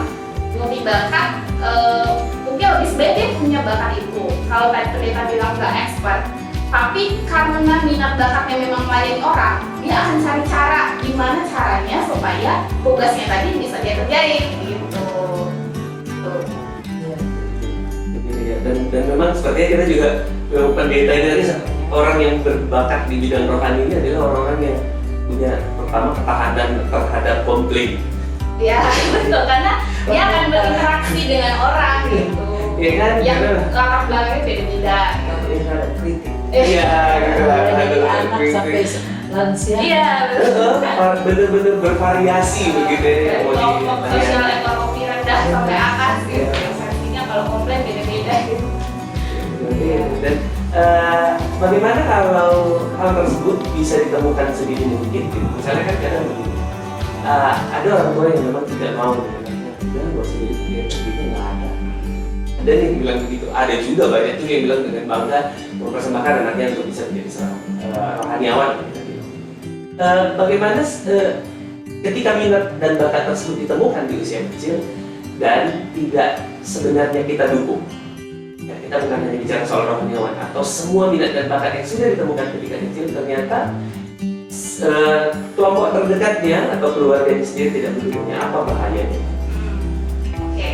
multi bakat, mungkin lebih sebaik dia punya bakat itu. Kalau tadi pendeta bilang nggak expert, tapi karena minat bakatnya memang melayani orang, dia akan cari cara gimana caranya supaya tugasnya tadi bisa dia kerjain gitu. Dan memang sepertinya kita juga pendeta ini orang yang berbakat di bidang rohani ini adalah orang-orang yang punya pertama ketahanan terhadap konflik. Ya betul, karena dia akan berinteraksi dengan orang gitu. Iya kan? Yang latar belakangnya beda-beda. Ada kritik. Iya, gitu lah. Dari anak sampai lansia. Iya betul. Bener-bener bervariasi begitu ya. Dari kelompok sosial ekonomi rendah sampai atas gitu. Sepertinya kalau komplain beda-beda gitu. Dan bagaimana kalau hal tersebut bisa ditemukan sedini mungkin? Misalnya kan kadang begini, ada orang tua yang memang tidak mau bilang bahwa sendiri dia nggak ada. Ada yang bilang begitu, ada juga banyak juga yang bilang dengan bangga mempersembahkan anaknya untuk bisa menjadi seorang rohaniawan. Bagaimana ketika minat dan bakat tersebut ditemukan di usia kecil dan tidak sebenarnya kita dukung? Ya, kita bukan hanya bicara soal rohaniawan atau semua minat dan bakat yang sudah ditemukan ketika kecil ternyata kelompok terdekatnya atau keluarganya sendiri tidak mendukungnya, apa bahayanya? Oke,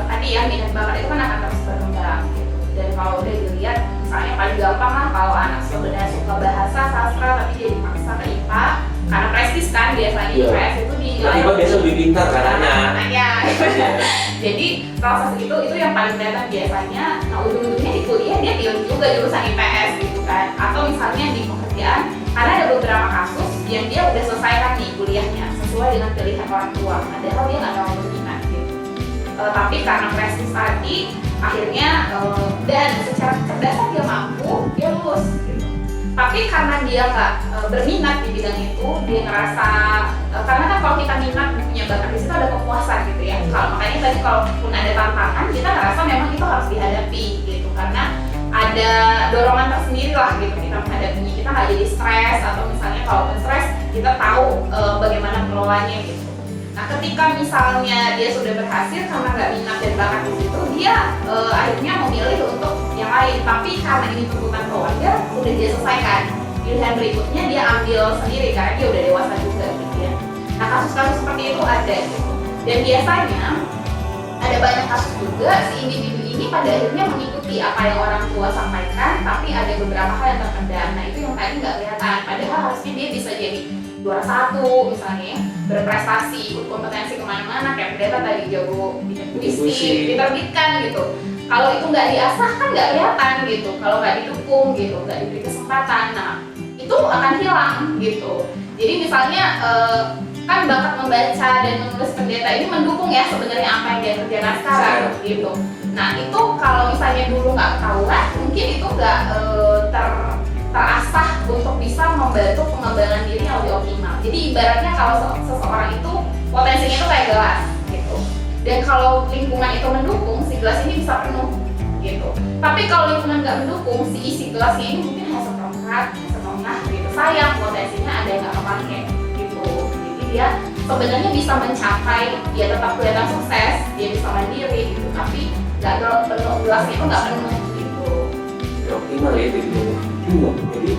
tadi ya minat bakat itu kan akan terus berkembang gitu. Dan kalau udah dilihat, misalnya paling gampang lah kalau anak sebenarnya suka bahasa sastra tapi dia dipaksa ke IPA karena prestis kan biasanya IPS itu dinilai. IPA biasa lebih pintar kan anaknya. Jadi proses itu yang paling kelihatan biasanya. Nah ujung-ujungnya di kuliah dia pilih juga jurusan IPS gitu kan. Atau misalnya di pekerjaan, karena ada beberapa kasus yang dia udah selesaikan nih kuliahnya sesuai dengan pilihan orang tua. Padahal dia nggak terlalu berminat gitu. Tapi karena prestis tadi, akhirnya dan secara kecerdasan dia mampu, dia lulus gitu. Tapi karena dia nggak berminat di bidang itu, dia ngerasa karena kan kalau kita minat punya bakat di situ ada kepuasan gitu ya. Kalau makanya tadi kalaupun ada tantangan, kita ngerasa memang itu harus dihadapi gitu, karena ada dorongan tersendiri lah gitu kita menghadapinya. Kita nggak jadi stres, atau misalnya kalaupun stres kita tahu bagaimana mengelolanya gitu. Nah ketika misalnya dia sudah berhasil karena nggak minat dan bakat di situ, dia akhirnya memilih untuk yang lain. Tapi karena ini tuntutan keluarga, udah dia selesaikan. Pilihan berikutnya dia ambil sendiri karena dia udah dewasa juga gitu ya. Nah kasus-kasus seperti itu ada gitu. Dan biasanya ada banyak kasus juga si individu ini pada akhirnya mengikuti apa yang orang tua sampaikan, tapi ada beberapa hal yang terpendam. Nah itu yang tadi nggak kelihatan. Padahal harusnya dia bisa jadi juara satu misalnya, berprestasi, ikut kompetensi kemana-mana, kayak pendeta tadi jago bikin puisi, diterbitkan gitu. Kalau itu nggak diasah kan nggak kelihatan gitu. Kalau nggak didukung gitu, nggak diberi kesempatan, nah itu akan hilang gitu. Jadi misalnya kan bakat membaca dan menulis pendeta ini mendukung ya sebenarnya apa yang dia kerjakan sekarang gitu. Nah itu kalau misalnya dulu nggak ketahuan, mungkin itu nggak terasah untuk bisa membantu pengembangan diri yang lebih optimal. Jadi ibaratnya kalau seseorang itu potensinya itu kayak gelas gitu. Dan kalau lingkungan itu mendukung, si gelas ini bisa penuh gitu. Tapi kalau lingkungan nggak mendukung, si isi gelasnya ini mungkin hanya seperempat, setengah gitu. Sayang, potensinya ada yang nggak kepake gitu. Jadi dia sebenarnya bisa mencapai, dia tetap kelihatan sukses, dia bisa mandiri gitu. Tapi nggak penuh, gelasnya itu nggak penuh gitu. Ya, optimal ya itu gitu. Jadi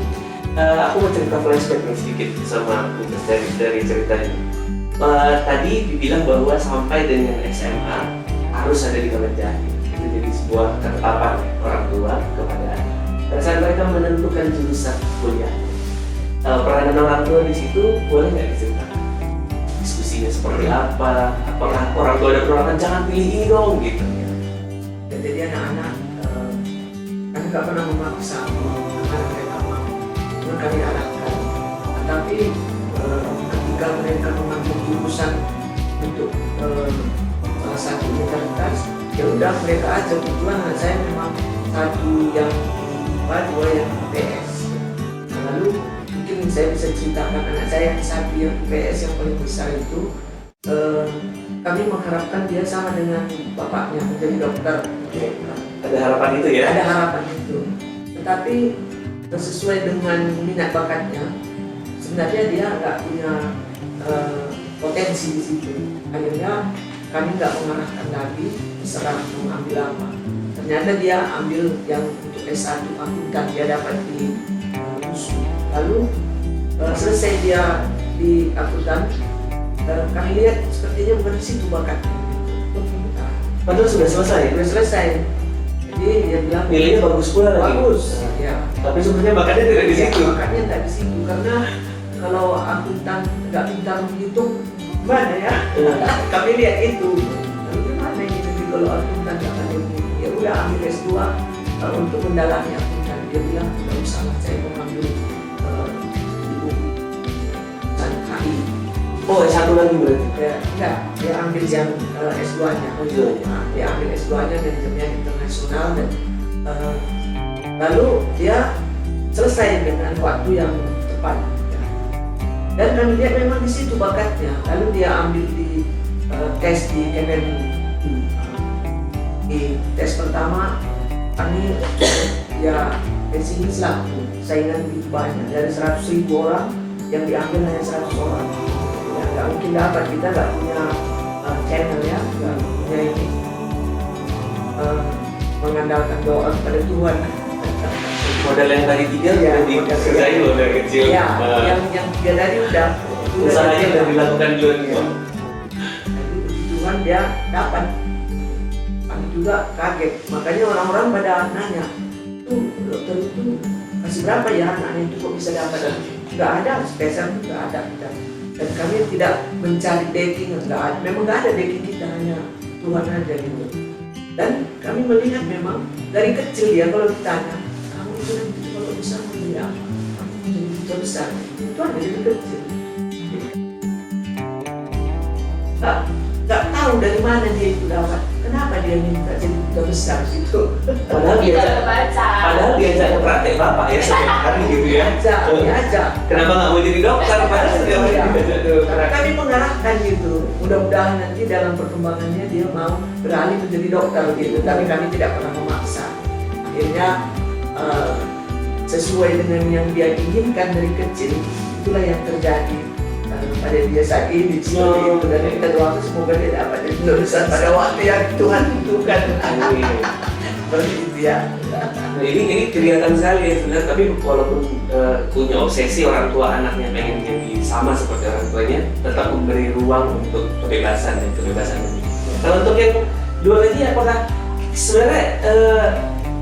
aku mau cerita flashback nih sedikit sama Bungkus dari cerita ini. Tadi dibilang bahwa sampai dengan SMA harus ada di kamar jahit. Itu jadi sebuah ketetapan orang tua kepada anak. Pada saat mereka menentukan jurusan kuliah, peranan orang tua di situ boleh nggak diceritakan? Diskusinya seperti apa? Apakah orang tua ada penolakan jangan pilih ini dong gitu? Dan jadi anak-anak kami nggak pernah memaksa karena mereka mau, itu kami arahkan. Tetapi ketika mereka mengambil jurusan untuk salah satu universitas, ya udah mereka aja. Kebetulan anak saya memang satu yang IPA, dua yang IPS. Lalu mungkin saya bisa ceritakan anak saya yang satu yang IPS yang paling besar itu, kami mengharapkan dia sama dengan bapaknya menjadi dokter. Ada harapan itu ya? Ada harapan itu. Tetapi sesuai dengan minat bakatnya, sebenarnya dia nggak punya potensi di situ. Akhirnya kami nggak mengarahkan lagi, terserah mengambil apa. Ternyata dia ambil yang untuk S1 akuntan, dia dapat di USU. Lalu selesai dia di akuntan, kami lihat sepertinya bukan di situ bakatnya. Padahal sudah selesai. Sudah selesai. Jadi dia bilang Nilainya bagus pula lagi. bagus. Ya. Tapi sebenarnya bakatnya tidak di situ. Bakatnya tidak di situ karena kalau akuntan nggak pintar menghitung, mana ya? Kami lihat itu. Lalu gimana ini jadi kalau akuntan nggak pandai menghitung? Ya udah ambil S2 untuk mendalami akuntan. Dia bilang nggak usah lah, saya mau ambil HI. Oh, satu lagi berarti. Ya, enggak, dia ambil yang S2-nya. Nah, dia ambil S2-nya manajemen internasional dan lalu dia selesai dengan waktu yang tepat. Ya. Dan kami lihat memang di situ bakatnya. Lalu dia ambil di tes di Kemenlu. Di tes pertama kami ya pesimis lah, saingan begitu banyak, dari 100.000 orang yang diambil hanya 100 orang. Ya, nggak mungkin dapat, kita nggak punya channel ya, nggak punya ini mengandalkan doa kepada Tuhan. Modal yang tadi 3 Ya, udah dikerjain loh dari kecil. Ya, Nah, yang 3 tadi udah usahanya udah dilakukan juga nih. Jadi puji Tuhan dia dapat. Kami juga kaget, makanya orang-orang pada nanya, tuh dokter itu kasih berapa ya anaknya itu kok bisa dapat? Nggak ada, spesial itu nggak ada kita. Dan kami tidak mencari backing, nggak ada. Memang nggak ada backing kita, hanya Tuhan aja gitu. Dan kami melihat memang dari kecil ya, kalau ditanya, kamu itu nanti kalau bisa menjadi apa? Kamu menjadi duta besar. Itu ada dari kecil. Nggak tahu dari mana dia itu dapat. Kenapa dia minta jadi duta besar gitu? Padahal Kita dia udah baca. Padahal diajaknya praktek bapak ya setiap hari gitu ya. Diajak. Kenapa nggak mau jadi dokter? Padahal setiap hari Iya. diajak tuh Karena praktek. kami mengarahkan gitu. Mudah-mudahan nanti dalam perkembangannya dia mau beralih menjadi dokter gitu. Tapi kami tidak pernah memaksa. Akhirnya sesuai dengan yang dia inginkan dari kecil, itulah yang terjadi pada dia saat ini seperti itu. Dan kita doakan semoga dia dapat jadi duta besar pada waktu yang Tuhan tentukan. Amin. Seperti itu ya. Nah, ini kelihatan sekali ya sebenarnya, tapi walaupun punya obsesi orang tua anaknya pengen jadi sama seperti orang tuanya, tetap memberi ruang untuk kebebasan dan kebebasan ini. Kalau untuk yang dua lagi, apakah sebenarnya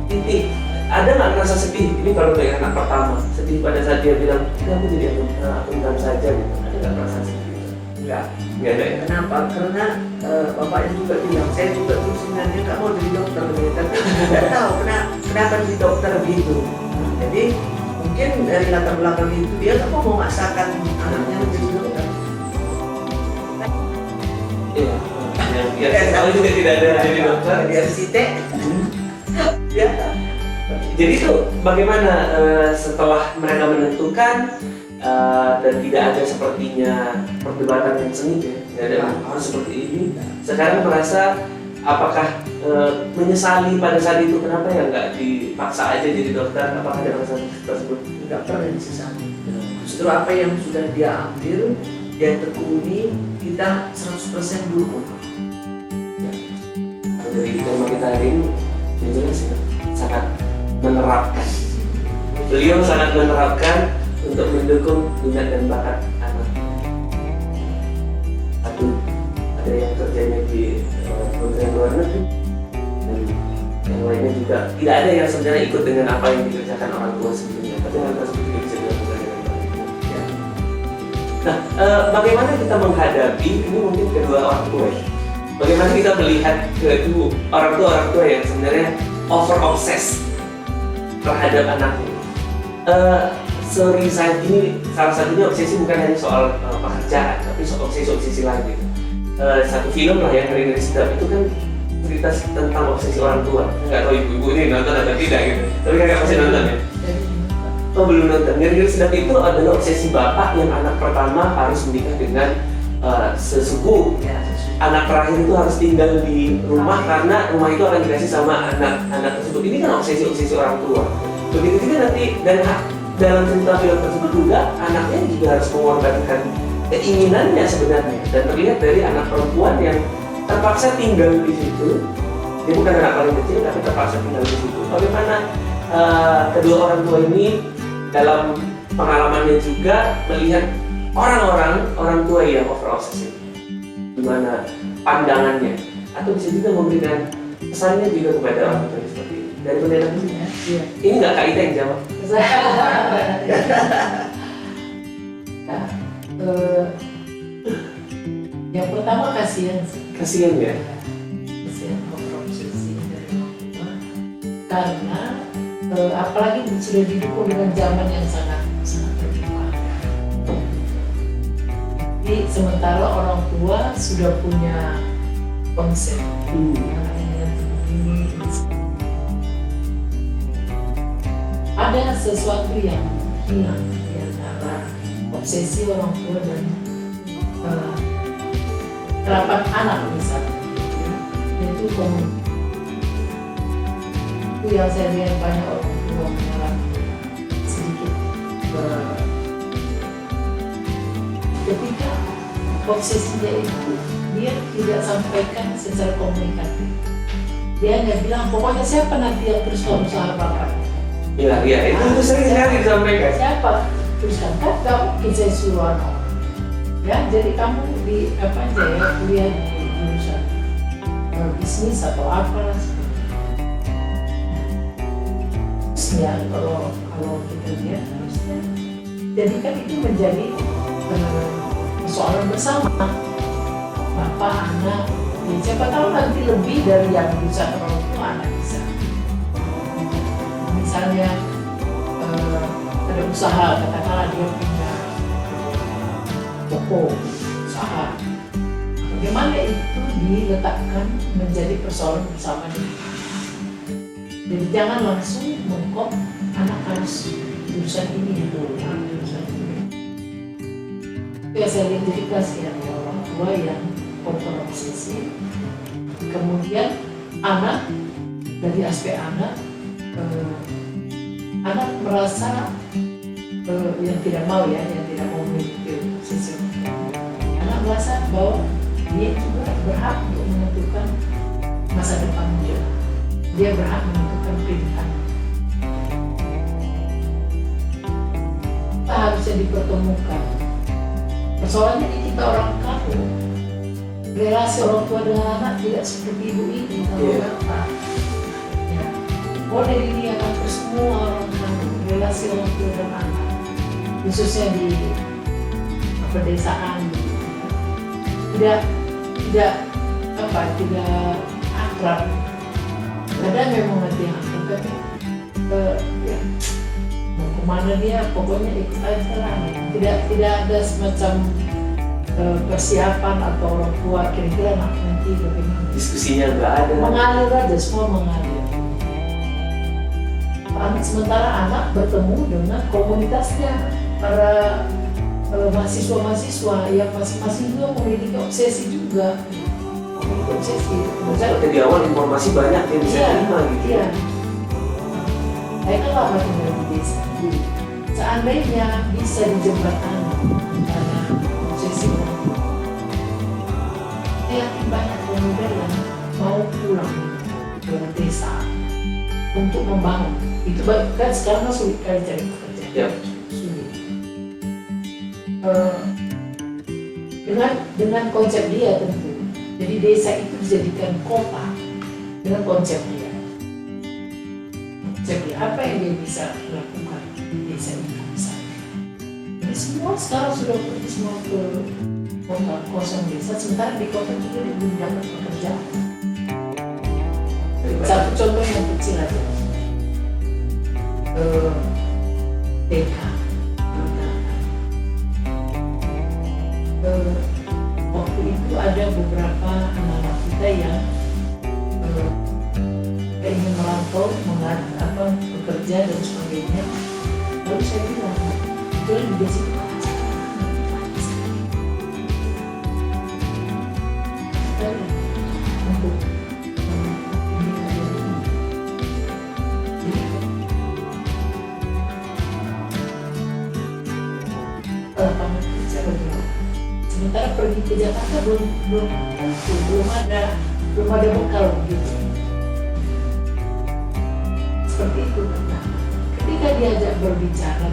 Titi ada nggak merasa sedih? Ini kalau dari anak pertama, sedih pada saat dia bilang, "Udah, aku jadi akuntan saja," gitu. Ada nggak perasaan sedih? Enggak. Nggak ada ya? Kenapa? Karena bapaknya juga bilang, saya juga tuh sebenarnya nggak mau jadi dokter, tapi nggak tahu kenapa jadi dokter gitu. Jadi mungkin dari latar belakang itu dia nggak mau memaksakan anaknya menjadi dokter. Iya. Yang tahu juga tidak ada jadi dokter. Di RCT, ya. Jadi itu bagaimana setelah mereka menentukan dan tidak ada sepertinya perdebatan yang sengit ya, tidak ada harus seperti ini. Sekarang merasa apakah menyesali pada saat itu kenapa ya nggak dipaksa aja jadi dokter? Apakah ada rasa tersebut? Nggak pernah disesali. Justru apa yang sudah dia ambil, dia tekuni, kita 100% dukung. Dari tema kita hari ini yang jelas ya, sangat menerapkan. Beliau sangat menerapkan untuk mendukung minat dan bakat anak. Satu, ada yang kerjanya di Kementerian Luar Negeri, dan yang lainnya juga tidak ada yang sebenarnya ikut dengan apa yang dikerjakan orang tua sebelumnya, tapi hal tersebut juga bisa dilakukan dengan baik. Ya. Nah, bagaimana kita menghadapi ini mungkin kedua orang tua ya? Bagaimana kita melihat kedua orang tua yang sebenarnya over obsessed terhadap anaknya? Sorry, saat ini salah satunya obsesi bukan hanya soal pekerjaan, tapi soal obsesi lain gitu. satu film lah yang Ngeri Sedap itu kan cerita tentang obsesi orang tua. Nggak tahu ibu-ibu ini nonton atau tidak gitu. Tapi kakak pasti nonton ya? Oh belum nonton. Ngeri Sedap itu adalah obsesi bapak yang anak pertama harus menikah dengan sesepupu. Ya, Anak terakhir itu harus tinggal di rumah karena rumah itu akan dikasih sama anak tersebut. Ini kan obsesi orang tua. Begitu juga nanti dan dalam cerita film tersebut juga anaknya juga harus mengorbankan keinginannya sebenarnya, dan terlihat dari anak perempuan yang terpaksa tinggal di situ. Dia bukan anak paling kecil tapi terpaksa tinggal di situ. Bagaimana kedua orang tua ini dalam pengalamannya juga melihat orang tua yang over obsesif, gimana pandangannya, atau bisa juga memberikan pesannya juga kepada orang tua seperti ini. Dari pendengar ini, Iya. ini nggak Kak Ita yang jawab. Nah, yang pertama kasihan sih. Kasihan ya. Kasihan overobsesi dari orang tua. Karena apalagi sudah didukung dengan zaman yang sangat terbuka. Jadi sementara orang tua sudah punya konsep ini ada sesuatu yang hilang di antara obsesi orang tua dan harapan anak misalnya, yaitu itu yang saya lihat banyak orang tua mengalami sedikit ketika obsesinya itu dia tidak sampaikan secara komunikatif. Dia hanya bilang pokoknya siapa nanti yang terus berusaha bapak. Iya, itu sering sekali disampaikan. Siapa? Terus kan gak mungkin saya suruh anak. Ya, jadi kamu di apa aja ya, kuliah di jurusan bisnis atau apa harusnya kalau kita lihat harusnya jadikan itu menjadi persoalan bersama bapak anak. Ya, siapa tahu nanti lebih dari yang bisa orang tua anak bisa. Misalnya ada usaha, katakanlah dia punya toko usaha, bagaimana itu diletakkan menjadi persoalan bersama dia. Jadi jangan langsung mengkop anak harus jurusan ini itu jurusan ini. Ya saya lihat jadi kasihan ya orang tua yang overobsesi. Kemudian anak, dari aspek anak merasa yang tidak mau mengikuti obsesi. Anak merasa bahwa dia juga berhak untuk menentukan masa depan dia. Dia berhak menentukan pilihan. Kita harusnya dipertemukan. Persoalannya di kita orang kampung. Relasi orang tua dengan anak tidak seperti ibu ini kalau bapak. Ya. Boleh dilihat ke semua orang kampung, relasi orang tua dan anak, khususnya di pedesaan, tidak akrab. Ada memang nanti yang akrab, tapi ya, mau kemana dia, pokoknya ikut aja lah. Tidak ada semacam persiapan atau orang tua kira-kira nanti bagaimana. Diskusinya nggak ada. Mengalir aja, semua mengalir. Sementara anak bertemu dengan komunitasnya, para mahasiswa-mahasiswa yang masing-masing juga memiliki obsesi juga. Memiliki obsesi. Seperti di awal informasi banyak yang bisa terima gitu. Iya. Saya kan lama tinggal di desa. Seandainya bisa dijembatani antara obsesi orang tua, saya yakin banyak pemuda yang mau pulang ke desa untuk membangun. Itu kan sekarang sulit kali cari pekerjaan. Ya. Sulit. Dengan konsep dia tentu. Jadi desa itu dijadikan kota dengan konsep dia. Konsep dia apa yang dia bisa lakukan di desa itu misalnya. Jadi semua sekarang sudah pergi semua ke kota kosong desa, sementara di kota juga dia belum dapat pekerjaan. Satu contoh yang kecil aja. TK waktu itu ada beberapa yang ingin merantau, bekerja dan sebagainya. Lalu saya bilang, boleh di basic untuk lapangan kerja beliau. Sementara pergi ke Jakarta belum ada bekal gitu. Seperti itu. Nah, ketika diajak berbicara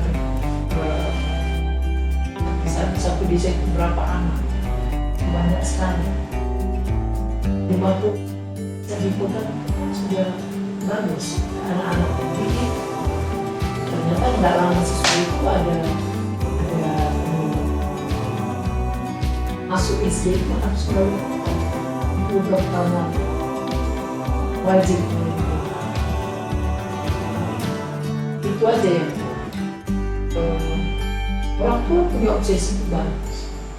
satu desa itu berapa anak, banyak sekali. 50 jadi pegang sudah bagus anak-anak ini. Ternyata nggak lama sesudah itu ada masuk SD itu harus melalui beberapa tahun lalu wajib. Itu aja yang orang tua punya obsesi banget.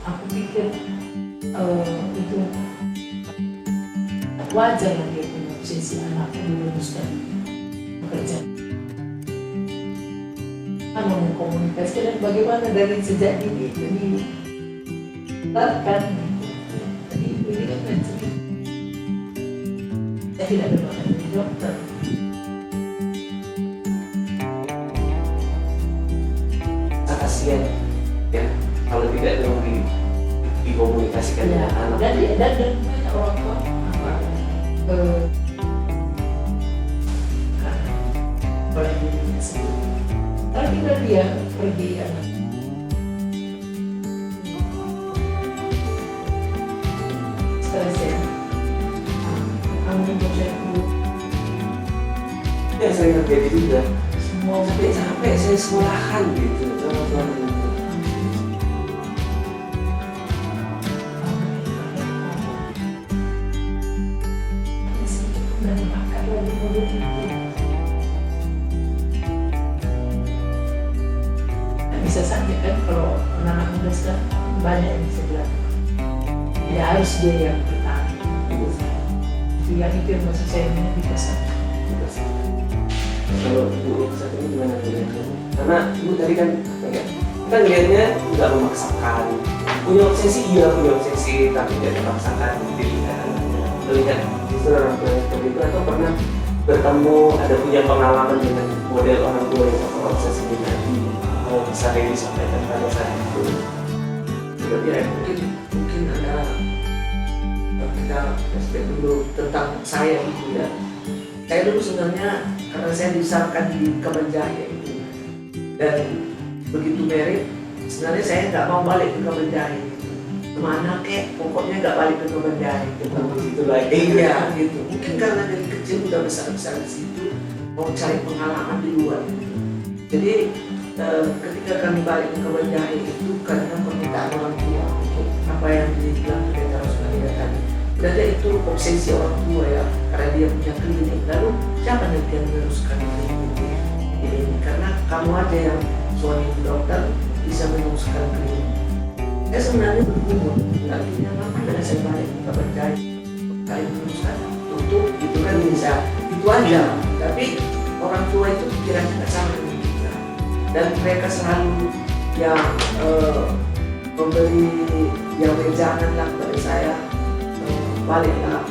Aku pikir itu wajar lah dia punya obsesi anaknya diluluskan bekerja. Kan mengkomunikasikan dan bagaimana dari sejak ini jadi kan jadi ini kan mencuri. Saya tidak ada bakat jadi dokter. Kasihan ya kalau tidak dikomunikasikan dengan anak. Dan banyak orang tua oleh dirinya sendiri. Tapi bila dia pergi anak stres ya, angin berlaku Ya sering terjadi juga. semua Sampai saya sekolahan gitu teman-teman itu. Bisa saja kan kalau anak muda sekarang banyak yang bisa dilakukan. Ya harus dia yang bertahan. Yang itu yang maksud saya ini dipasang. Kalau ibu saat ini gimana melihatnya? Karena ibu tadi kan kita ngelihatnya nggak memaksakan. Punya obsesi, iya punya obsesi, tapi tidak memaksakan dilihat anaknya. Melihat justru orang tua yang seperti itu atau pernah bertemu, ada punya pengalaman dengan model orang tua yang terobsesi ini tadi, bisa disampaikan pada saat itu. Ya mungkin ada kita flashback dulu tentang saya gitu ya. Saya dulu sebenarnya karena saya dibesarkan di Kabanjaya itu dan begitu merit sebenarnya saya nggak mau balik ke Kabanjaya gitu. Kemana kek pokoknya nggak balik ke Kabanjaya gitu. Itu lagi. Iya gitu. Mungkin karena dari kecil udah besar di situ mau cari pengalaman di luar gitu. Jadi ketika kami balik ke Kabanjaya itu karena permintaan orang tua untuk apa yang dibilang kita harus melihat tadi. Berarti itu obsesi orang tua ya, karena dia punya klinik. Lalu siapa nanti yang meneruskan klinik ini? Karena kamu aja yang suami dokter bisa meneruskan klinik. Saya sebenarnya bergumul, artinya ngapain saya balik ke Kabanjaya? Kalian meneruskan tutup, itu kan bisa, itu aja. Tapi orang tua itu pikirannya nggak sama dengan kita. Dan mereka selalu yang memberi yang janganlah kepada saya. Baliklah,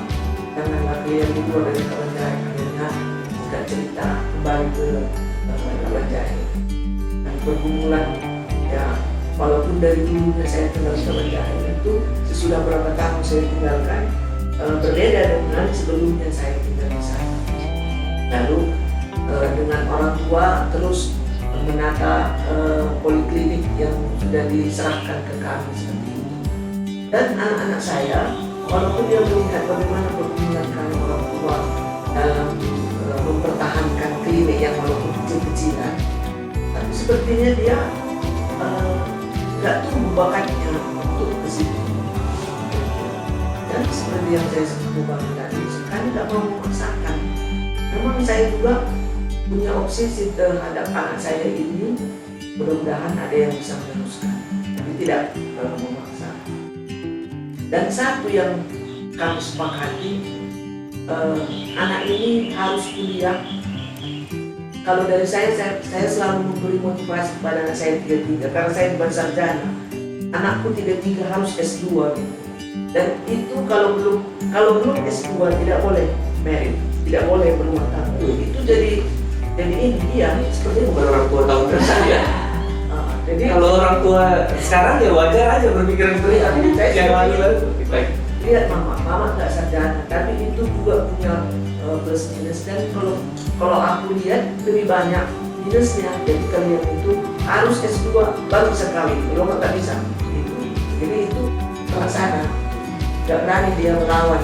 janganlah kalian dibuat dari Kabanjaya. Akhirnya kita cerita kembali ke Kabanjaya. Dan pergumulan ya, walaupun dari dulunya saya tinggal di Kabanjaya itu sesudah berapa tahun saya tinggalkan berbeda dengan sebelumnya saya tinggal di sana. Lalu dengan orang tua terus menata poliklinik yang sudah diserahkan ke kami seperti itu. Dan anak-anak saya walaupun dia melihat bagaimana pergumulan kami orang tua dalam mempertahankan klinik yang walaupun kecil-kecilan, tapi sepertinya dia nggak tumbuh bakatnya untuk ke situ. Dan seperti yang saya sebutkan tadi, kami nggak mau memaksakan. Memang saya juga punya obsesi terhadap anak saya ini, mudah-mudahan ada yang bisa meneruskan, tapi tidak memaksa. Dan satu yang kami sepakati anak ini harus kuliah. Kalau dari saya selalu memberi motivasi kepada anak saya 3-3 karena saya bukan sarjana. Anakku 3-3 harus S2 gitu. Dan itu kalau belum S2 tidak boleh married, tidak boleh berumah tangga. Itu jadi ini dia Sepertinya bukan orang tua tahun depan ya. jadi Kalau orang tua sekarang ya wajar aja berpikiran seperti itu. Tapi Saya yang lalu baik. lihat mama nggak sarjana, tapi itu juga punya plus minus. Dan kalau aku lihat lebih banyak minusnya. Jadi kalian itu harus S2 baru sekali, belum nggak bisa. Gitu. Jadi itu pelaksana, nggak berani dia melawan,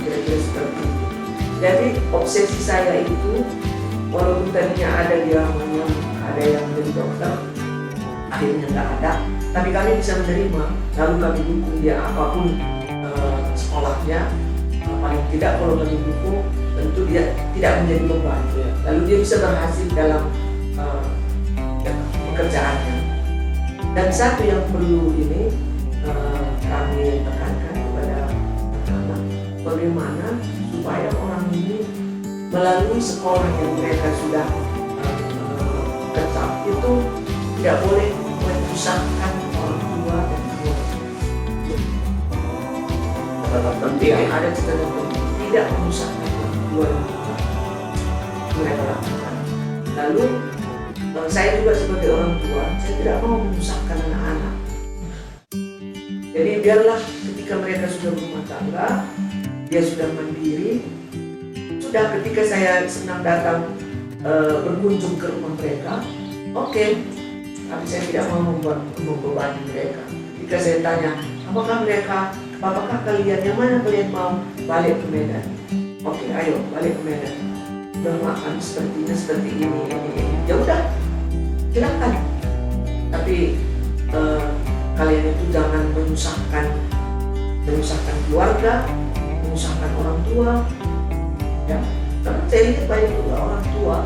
kira-kira seperti itu. Jadi obsesi saya itu, walaupun tadinya ada yang menjadi dokter, akhirnya nggak ada, tapi kami bisa menerima, lalu kami dukung dia apapun sekolahnya. Paling tidak kalau kami dukung, tentu dia tidak menjadi beban, lalu dia bisa berhasil dalam pekerjaannya. Dan satu yang perlu ini kami tekankan kepada anak-anak, bagaimana supaya orang ini melalui sekolah yang mereka sudah ketat itu tidak boleh menyusahkan orang tua dan keluarga. Tetap penting Yang ya. ada catatan penting, tidak menyusahkan orang tua dan keluarga. Mereka lakukan. Lalu saya juga sebagai orang tua, saya tidak mau menyusahkan anak-anak. Jadi biarlah ketika mereka sudah berumah tangga, dia sudah mandiri, sudah ketika saya senang datang berkunjung ke rumah mereka, oke. Tapi saya tidak mau membebani mereka. Ketika saya tanya, apakah kalian yang mana kalian mau balik ke Medan? Oke, ayo balik ke Medan. Udah makan seperti ini. Ya udah, silakan. Tapi kalian itu jangan menyusahkan keluarga, menyusahkan orang tua. Ya, karena saya lihat banyak juga orang tua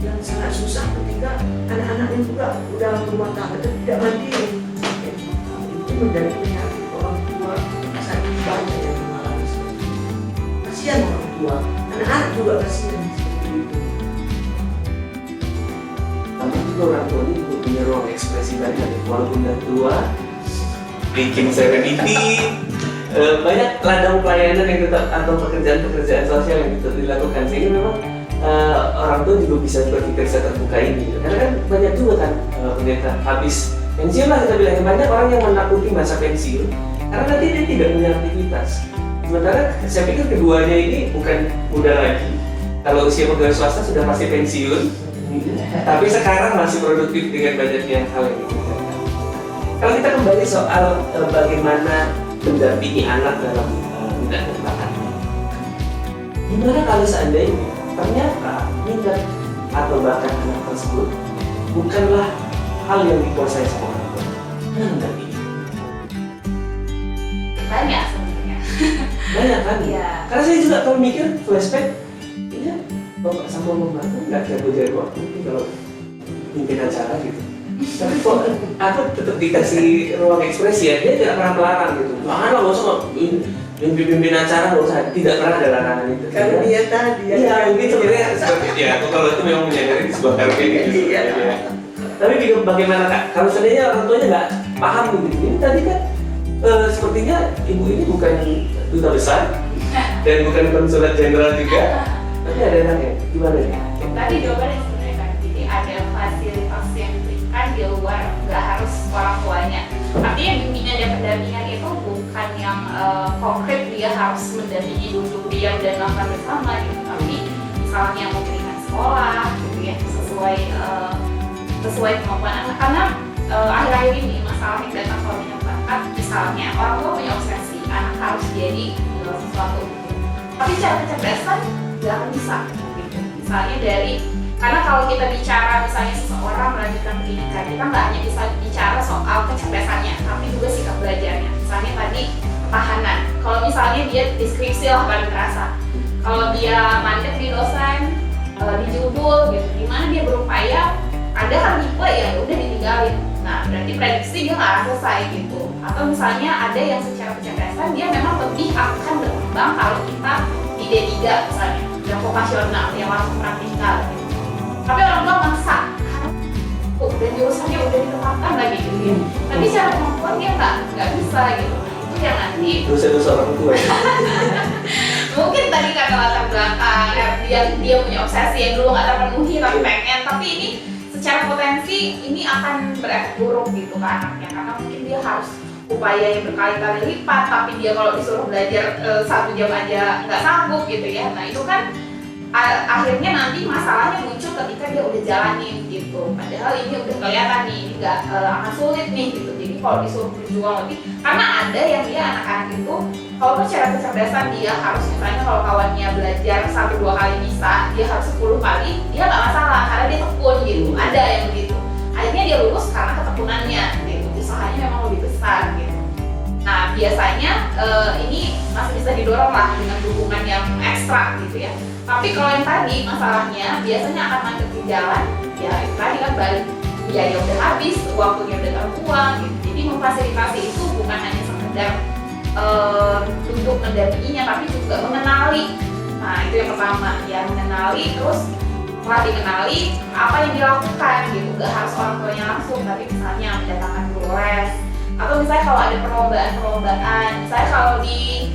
yang sangat susah ketika anak-anaknya juga udah berumah tangga dan tidak mandiri. Itu menjadi penyakit orang tua. Saat ini banyak yang mengalami seperti itu. Kasihan orang tua, anak-anak juga kasihan seperti itu. Tapi juga orang tua ini punya ruang ekspresi banyak, walaupun udah tua, bikin serenity, banyak ladang pelayanan yang tetap atau pekerjaan sosial yang tetap dilakukan, sehingga memang orang tua juga bisa berpikir seterbuka ini. Karena kan banyak juga kan pendeta habis pensiun lah kita bilang, banyak orang yang menakuti masa pensiun karena nanti dia tidak punya aktivitas. Sementara saya pikir keduanya ini bukan muda lagi. Kalau usia pegawai swasta sudah pasti pensiun, tapi sekarang masih produktif dengan banyaknya hal yang dikerjakan. Kalau kita kembali soal bagaimana mendampingi anak dalam minat dan bakatnya, gimana kalau seandainya ternyata minat atau bakat anak tersebut bukanlah hal yang dikuasai sama orang tua? Gimana mendampingi? Banyak sebenarnya. Banyak kan? Iya. Karena saya juga kalau mikir flashback, iya bapak sama mama tuh nggak jago-jago aku ini kalau pimpin acara gitu. Tapi kok aku tetap dikasih ruang ekspresi ya, dia tidak pernah melarang gitu. Mana nggak usah pimpin acara, nggak usah, tidak pernah ada larangan itu. Kalau dia tadi Iya, mungkin sebenarnya seperti ya. Aku kalau itu memang menyadari itu sebuah karunia gitu. Iya. Tapi bagaimana kak? Kalau seandainya orang tuanya nggak paham gitu, ini tadi kan sepertinya ibu ini bukan duta besar dan bukan konsulat jenderal juga, tapi ada anaknya. Gimana nih? Tadi jawabannya sebenarnya kan, jadi ada fasilitas yang diberikan di luar, nggak harus orang tuanya. Artinya bimbingan dan pendampingan itu bukan yang konkret dia harus mendampingi duduk diam dan makan bersama gitu, tapi misalnya memberikan sekolah gitu ya, sesuai kemampuan anak. Karena akhir-akhir ini masalah yang datang kalau minat bakat, misalnya orang tua punya obsesi anak harus jadi sesuatu gitu. Tapi cara kecerdasan jangan bisa gitu. Misalnya karena kalau kita bicara misalnya seseorang melanjutkan pendidikan, kita nggak hanya bisa bicara soal kecerdasannya, tapi juga sikap belajarnya. Misalnya tadi ketahanan, kalau misalnya dia deskripsi lah paling terasa, kalau dia mandek di dosen, di judul gitu, dimana dia berupaya, ada kan tipe ya udah ditinggalin. Nah berarti prediksi dia nggak selesai gitu. Atau misalnya ada yang secara kecerdasan dia memang lebih akan berkembang kalau kita di D3 misalnya, yang vokasional, yang langsung praktikal gitu. Tapi orang tua maksa, dan jurusannya udah ditetapkan lagi gitu ya. Tapi secara kemampuan dia nggak bisa gitu. Itu yang nanti Dosa-dosa orang tua ya. mungkin tadi karena latar belakang dia punya obsesi yang dulu nggak terpenuhi tapi pengen, tapi ini secara potensi ini akan berefek buruk gitu ke anaknya, karena mungkin dia harus upaya yang berkali-kali lipat, tapi dia kalau disuruh belajar 1 jam aja nggak sanggup gitu ya. Nah itu kan akhirnya nanti masalahnya muncul ketika dia udah jalanin gitu. Padahal ini udah kelihatan nih, ini nggak akan sulit nih gitu. Jadi kalau disuruh berjuang lebih, karena ada yang dia anak-anak itu kalau secara kecerdasan dia harus misalnya kalau kawannya belajar 1-2 kali bisa, dia harus 10 kali, dia nggak masalah karena dia tekun gitu. Ada yang begitu. Akhirnya dia lulus karena ketekunannya, gitu. Usahanya memang lebih besar gitu. Nah biasanya ini masih bisa didorong lah dengan dukungan yang ekstra gitu ya. Tapi kalau yang tadi masalahnya biasanya akan macet di jalan, ya itu tadi kan balik biaya udah habis, waktunya udah terbuang gitu. Jadi memfasilitasi itu bukan hanya sekedar untuk mendampinginya, tapi juga mengenali. Nah itu yang pertama, ya mengenali, terus setelah dikenali apa yang dilakukan gitu. Gak harus orang tuanya langsung, tapi misalnya mendatangkan guru les, atau misalnya kalau ada perlombaan, misalnya kalau di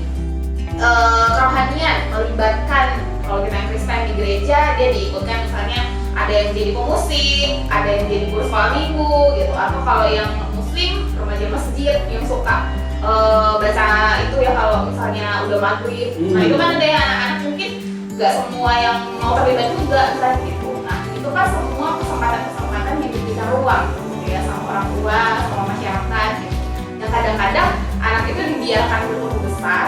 kerohanian melibatkan, kalau kita yang Kristen di gereja dia diikutkan, misalnya ada yang jadi pemusik, ada yang jadi guru sekolah minggu gitu, atau kalau yang muslim remaja masjid yang suka baca itu ya kalau misalnya udah maghrib. Nah itu kan ada yang anak-anak mungkin nggak semua yang mau terlibat juga kan gitu. Nah itu kan semua kesempatan-kesempatan yang diberikan ruang gitu ya sama orang tua, sama masyarakat gitu. Dan kadang-kadang anak itu dibiarkan bertumbuh besar,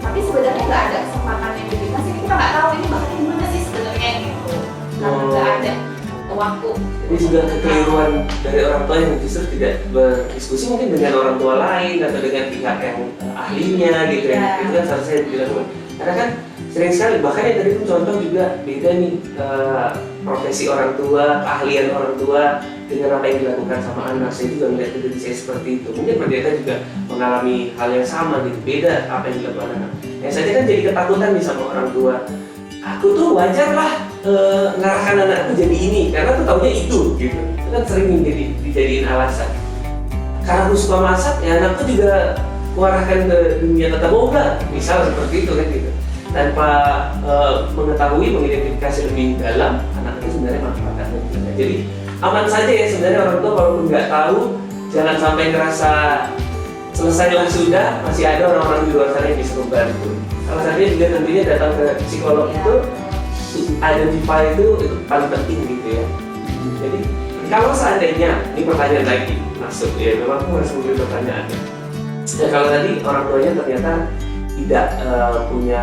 tapi sebenarnya nggak ada kesempatan yang diberikan sih, kita nggak tahu ini bakatnya gimana sih sebenarnya gitu, karena nggak ada waktu. Ini juga kekeliruan dari orang tua yang justru tidak berdiskusi mungkin dengan orang tua lain atau dengan pihak yang ahlinya gitu ya. Itu kan seharusnya dilakukan. Karena kan sering sekali, bahkan yang tadi pun contoh juga beda nih profesi orang tua, keahlian orang tua dengan apa yang dilakukan sama anak. Saya juga melihat dari saya seperti itu. Mungkin pendeta juga mengalami hal yang sama gitu, beda apa yang dilakukan anak. Yang saja kan jadi ketakutan nih sama orang tua. Aku tuh wajar lah ngarahkan anakku jadi ini, karena tuh taunya itu gitu. Itu kan sering dijadiin alasan. Karena aku suka masak, ya anakku juga mengarahkan ke dunia tata boga, misal seperti itu kan gitu. Tanpa mengetahui, mengidentifikasi lebih dalam anak itu sebenarnya manfaatnya gimana. Jadi aman saja ya sebenarnya orang tua, walaupun nggak tahu, jangan sampai ngerasa selesailah sudah, masih ada orang-orang di luar sana yang bisa membantu. Salah satunya juga tentunya datang ke psikolog itu, identify itu paling penting gitu ya. Jadi kalau seandainya, ini pertanyaan lagi masuk ya, memang aku harus memberi pertanyaan. Ya kalau tadi orang tuanya ternyata tidak punya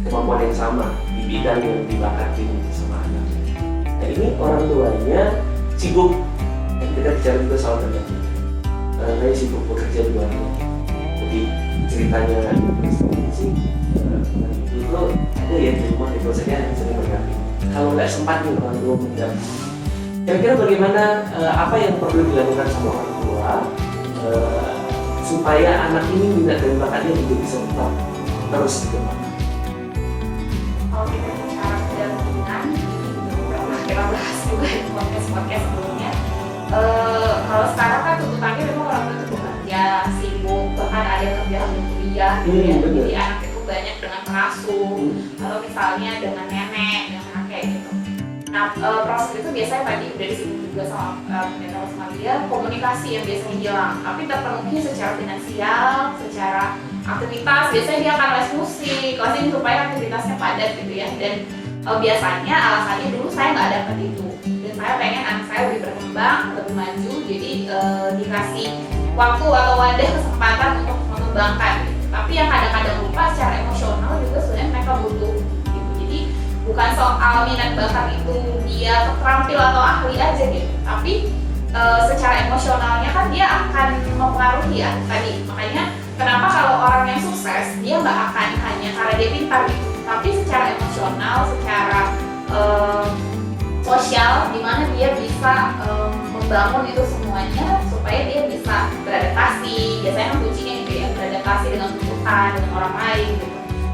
kemampuan yang sama di bidang yang dibakatin sama anaknya. Nah ini orang tuanya sibuk, dan kita bicara juga soal terjadi. Saya sibuk bekerja di luar. Jadi ceritanya sih itu ada ya di rumah itu saja yang sering berganti. Kalau nggak sempat nih orang tua mendampingi, kira-kira bagaimana apa yang perlu dilakukan sama orang tua supaya anak ini minat dan bakatnya juga bisa tetap terus dikembangkan? Kalau kita bicara pendampingan, ini pernah kita bahas juga di podcast sebelumnya. Kalau sekarang kan tuntutannya memang orang tua itu bekerja, sibuk, bahkan ada yang kerja sambil kuliah gitu ya. Jadi anak itu banyak dengan pengasuh, atau misalnya dengan nenek, dengan kakek gitu. Nah proses itu biasanya tadi udah disinggung juga sama pendeta Rosmaria, komunikasi yang biasanya hilang, tapi terpenuhi secara finansial, secara aktivitas. Biasanya dia akan les musik, lesin supaya aktivitasnya padat gitu ya. Dan biasanya alasannya dulu saya nggak dapet itu, dan saya pengen anak saya lebih berkembang, lebih maju, jadi dikasih waktu atau wadah kesempatan untuk mengembangkan gitu. Tapi yang kadang-kadang lupa secara emosional juga sebenarnya mereka butuh gitu. Jadi bukan soal minat bakat itu dia terampil atau ahli aja gitu, tapi secara emosionalnya kan dia akan mempengaruhi ya tadi. Makanya kenapa kalau orang yang sukses dia nggak akan hanya karena dia pintar gitu, tapi secara emosional, secara sosial, di mana dia bisa membangun itu semuanya supaya dia bisa beradaptasi. Biasanya kan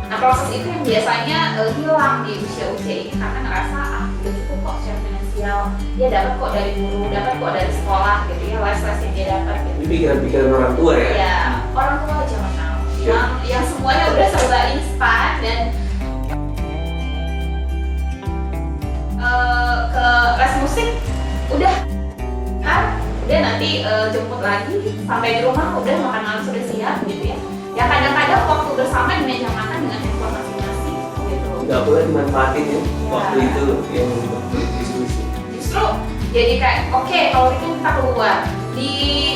Nah proses itu yang biasanya hilang di usia-usia ini karena ngerasa udah cukup kok secara finansial, dia dapat kok dari guru, dapat kok dari sekolah gitu ya, les-les yang dia dapat gitu. Ini pikiran-pikiran orang tua ya? Ya, orang tua zaman now yang semuanya udah serba instan dan ke les musik udah nanti jemput lagi sampai di rumah udah makan malam sudah siap gitu ya. Ya kadang-kadang waktu bersama di meja makan dengan handphone masing-masing gitu. Nggak boleh dimanfaatin ya, waktu itu yang diskusi. Justru jadi kayak oke, kalau weekend kita keluar di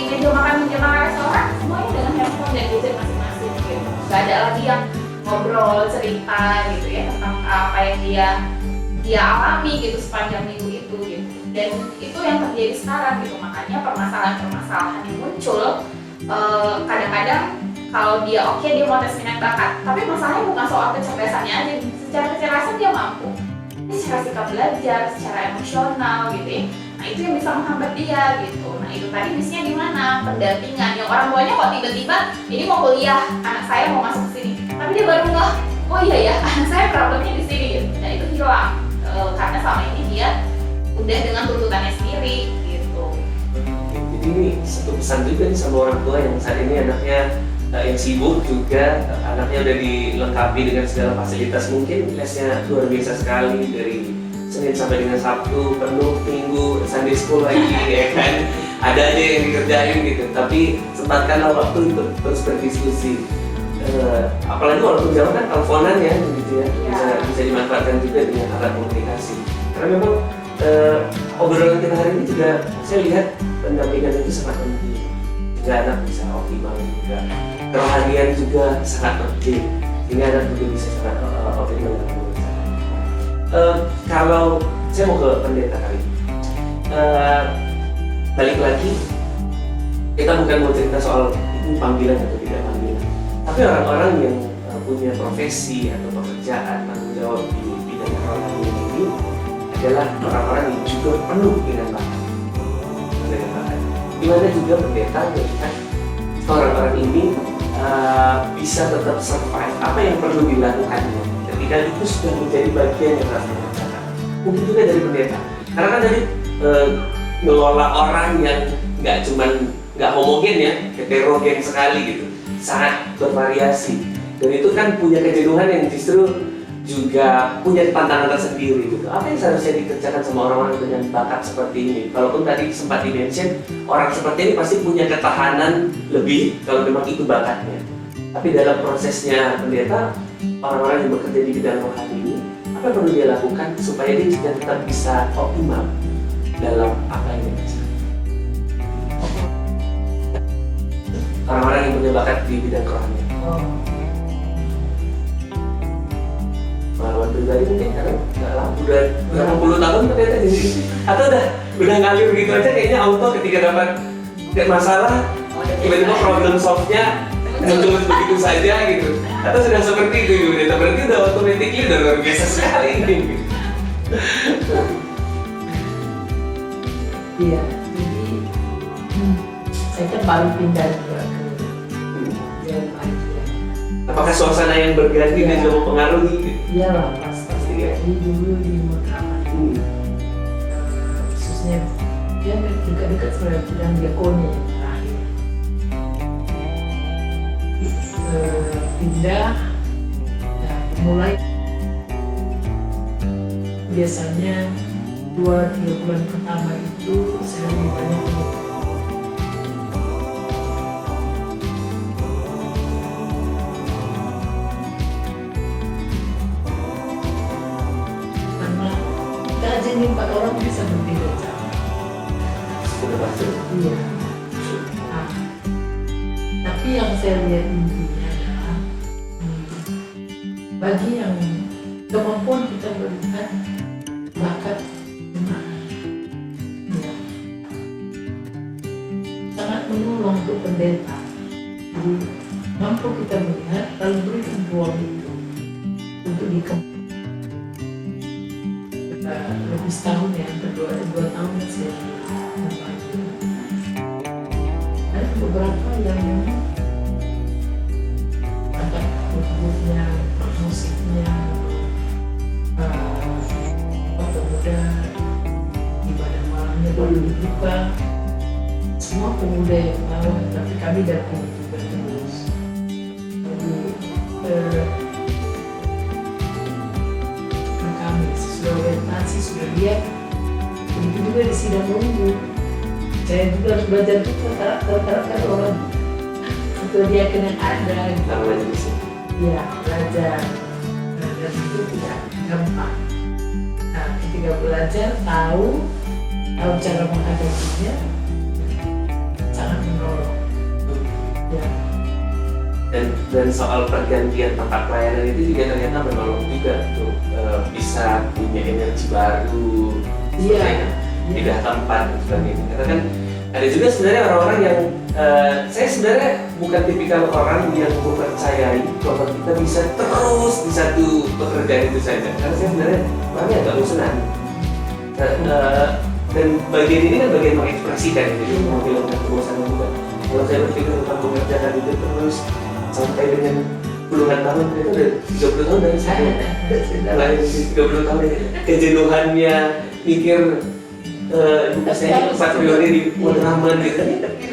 meja makan restoran semuanya dengan handphone dan gadget masing-masing gitu. Gak ada lagi yang ngobrol cerita gitu ya tentang apa yang dia alami gitu sepanjang minggu itu gitu. Dan itu yang terjadi sekarang gitu, makanya permasalahan-permasalahan yang muncul kadang-kadang kalau dia dia mau tes minat bakat, tapi masalahnya bukan soal kecerdasannya aja, secara kecerdasan dia mampu, ini secara sikap belajar, secara emosional gitu ya. Nah itu yang bisa menghambat dia gitu. Nah itu tadi misinya di mana? Pendampingan. Yang orang tuanya kok tiba-tiba ini mau kuliah, anak saya mau masuk ke sini, tapi dia baru ngeh, oh iya ya anak saya problemnya di sini gitu. Nah itu hilang karena selama ini dia udah dengan tuntutannya sendiri gitu. Jadi ini satu pesan juga nih sama orang tua yang saat ini anaknya yang sibuk juga, anaknya udah dilengkapi dengan segala fasilitas, mungkin lesnya luar biasa sekali dari Senin sampai dengan Sabtu penuh, Minggu Sunday school lagi ya kan, ada aja yang dikerjain gitu, tapi sempatkanlah waktu untuk terus berdiskusi. Apalagi walaupun jauh kan teleponan ya gitu ya, bisa dimanfaatkan juga dengan alat komunikasi. Karena memang obrolan kita hari ini juga saya lihat pendampingan itu sangat penting. Jika anak bisa optimal juga, kerohanian juga sangat penting, sehingga anak juga bisa sangat optimal dalam berusaha. Kalau saya mau ke pendeta kali ini, balik lagi, kita bukan mau cerita soal itu panggilan atau tidak panggilan, tapi orang-orang yang punya profesi atau pekerjaan tanggung jawab di bidang kerohanian ini adalah orang-orang yang juga penuh dengan bakat. Dimana juga pendeta melihat orang-orang ini bisa tetap survive apa yang perlu dilakukannya ketika itu sudah menjadi bagian yang harus dilakukan. Mungkin juga dari pendeta, karena kan dari ngelola orang yang nggak homogen ya, heterogen sekali gitu, sangat bervariasi, dan itu kan punya kejenuhan yang justru juga punya tantangan tersendiri gitu. Apa yang seharusnya dikerjakan sama orang-orang dengan bakat seperti ini? Walaupun tadi sempat di-mention, orang seperti ini pasti punya ketahanan lebih kalau memang itu bakatnya. Tapi dalam prosesnya pendeta, orang-orang yang bekerja di bidang rohani ini, apa yang perlu dia lakukan supaya dia juga tetap bisa optimal dalam apa yang dia kerjakan? Orang-orang yang punya bakat di bidang rohani. Pengalaman pribadi mungkin karena nggak lama, udah 60 tahun ternyata di sini, atau udah ngalir begitu aja kayaknya auto ketika dapat masalah tiba-tiba problem solve-nya muncul begitu saja gitu, atau sudah seperti itu gitu, berarti udah automatically udah luar biasa sekali ini. Iya, jadi saya kan baru pindah juga ke Jerman. Apakah suasana yang berganti dan juga mempengaruhi? Iya lah, pasti ya. Jadi dulu di Matraman, khususnya dia dekat sebenarnya bidang diakoni yang terakhir. Pindah, mulai biasanya 2-3 bulan pertama itu saya lebih banyak jadi 4 orang bisa berbeda cara. Sudah pasti. Iya. Nah, tapi yang saya lihat intinya adalah bagi yang kemampuan kita melihat bakat jemaat, ya, sangat menolong untuk pendeta. Jadi mampu kita melihat lalu berikan ruang itu untuk dikembangkan. Lebih setahun ya, dua tahun saya membagi. Ada beberapa yang memang agak butuhnya musiknya, foto muda, ibadah malamnya baru dibuka, semua pemuda yang tahu, tapi kami datang juga terus. Jadi kami sudah orientasi, sudah lihat, begitu juga di sidang minggu. Saya juga harus belajar juga karakter orang setelah dia kena ada. Namanya di sini. Ya, belajar itu tidak gampang. Nah, ketika belajar tahu cara menghadapinya sangat menolong. Ya. Dan soal pergantian tempat pelayanan itu juga ternyata menolong juga tuh bisa punya energi baru. Iya. Pindah tempat dan sebagainya. Karena kan ada juga sebenarnya orang-orang yang saya sebenarnya bukan tipikal orang yang mempercayai bahwa kita bisa terus di satu pekerjaan itu saja. Karena saya sebenarnya orangnya agak bosenan. Dan bagian ini kan bagian mengekspresikan, jadi menghilangkan kebosanan juga. Kalau saya berpikir tentang mengerjakan itu terus sampai dengan puluhan tahun, itu udah 30 tahun dari saya. Lain 30 tahun kejenuhannya mikir saya 4 periode di Matraman gitu.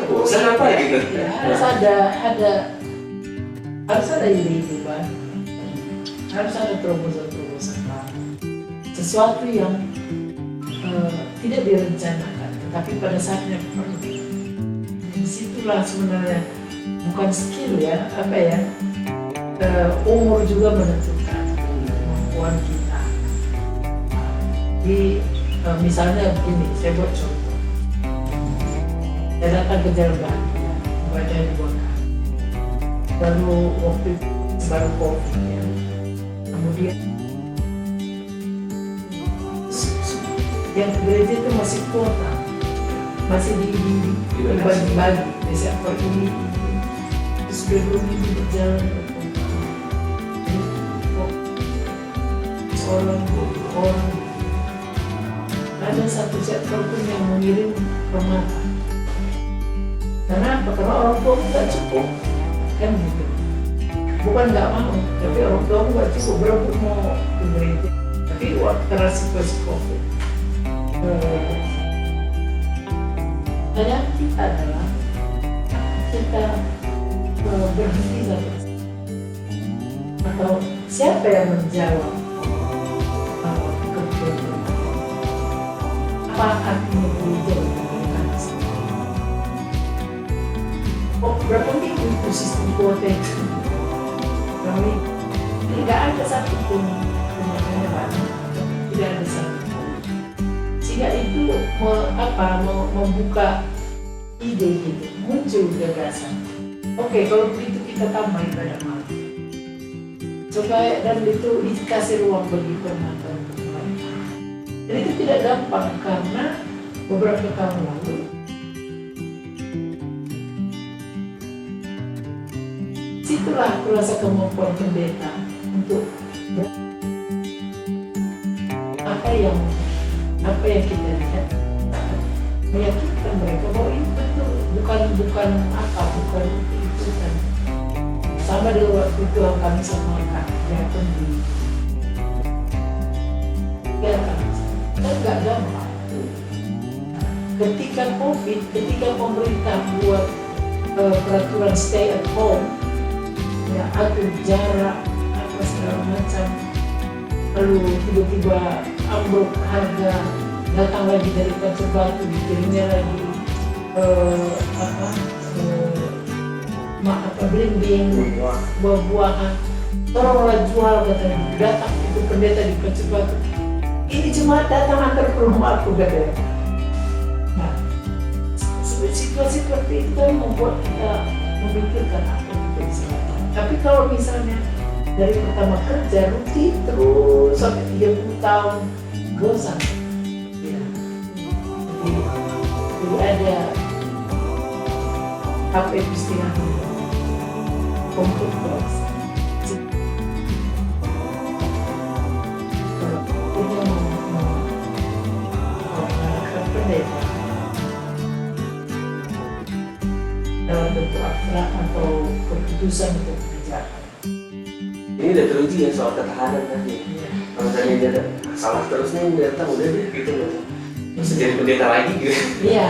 Bosan apa gitu? Harus ada ide-ide baru, harus ada terobosan-terobosan baru, sesuatu yang tidak direncanakan, tetapi pada saatnya perlu. Disitulah sebenarnya bukan skill ya, umur juga menentukan kemampuan kita. Di misalnya begini, saya buat contoh. Saya datang ke Jalan Bahagia, baca di Bangka. Lalu waktu itu baru COVID ya. Kemudian yang ke gereja itu masih kuota, masih dibagi-bagi. Desember ini, terus belum ini berjalan ke kota. Orang ada satu sektor pun yang mengirim permata. Karena apa? Karena orang tua nggak cukup, kan gitu. Bukan nggak mau, tapi orang tua nggak cukup, berapa mau ke gereja. Tapi waktu karena situasi COVID, tanyaan kita adalah kita berhenti sampai atau siapa yang menjawab kebutuhan apa artinya gereja untuk berapa minggu itu sistem kuota itu kami tidak ada satu pun pemakaiannya banyak, tidak ada satu pun, sehingga itu membuka ide gitu, muncul gagasan. Oke, kalau begitu kita tambah ibadah malam supaya dan itu dikasih ruang bagi permata untuk mereka. Dan itu tidak gampang karena beberapa tahun lalu situlah aku rasa kemampuan pendeta untuk apa yang kita lihat meyakinkan mereka bahwa ini betul, bukan itu kan sama dengan waktu itu yang kami sama Kak Jatun di kan nggak gampang. Ketika COVID, ketika pemerintah buat peraturan stay at home, ya atur jarak apa segala macam, lalu tiba-tiba ambruk harga, datang lagi dari Pasar Batu, dikirimnya lagi blimbing, buah-buahan, tolonglah jual katanya. Datang itu pendeta di Pasar Batu, ini cuma datang antar ke rumah aku katanya. Nah, situasi seperti itu kan membuat kita memikirkan apa yang kita bisa lakukan. Tapi kalau misalnya dari pertama kerja rutin terus sampai 30 tahun, bosan. Ya. Jadi ada apa istilahnya komputer. Kalau punya menggunakan pendeta dalam bentuk akhirat atau keputusan untuk kerjaan. Ini udah udah teruji ya soal ketahanan tadi. Kalau tadi dia ada salah terus nih datang udah deh gitu loh. Terus jadi pendeta lagi gitu. Iya.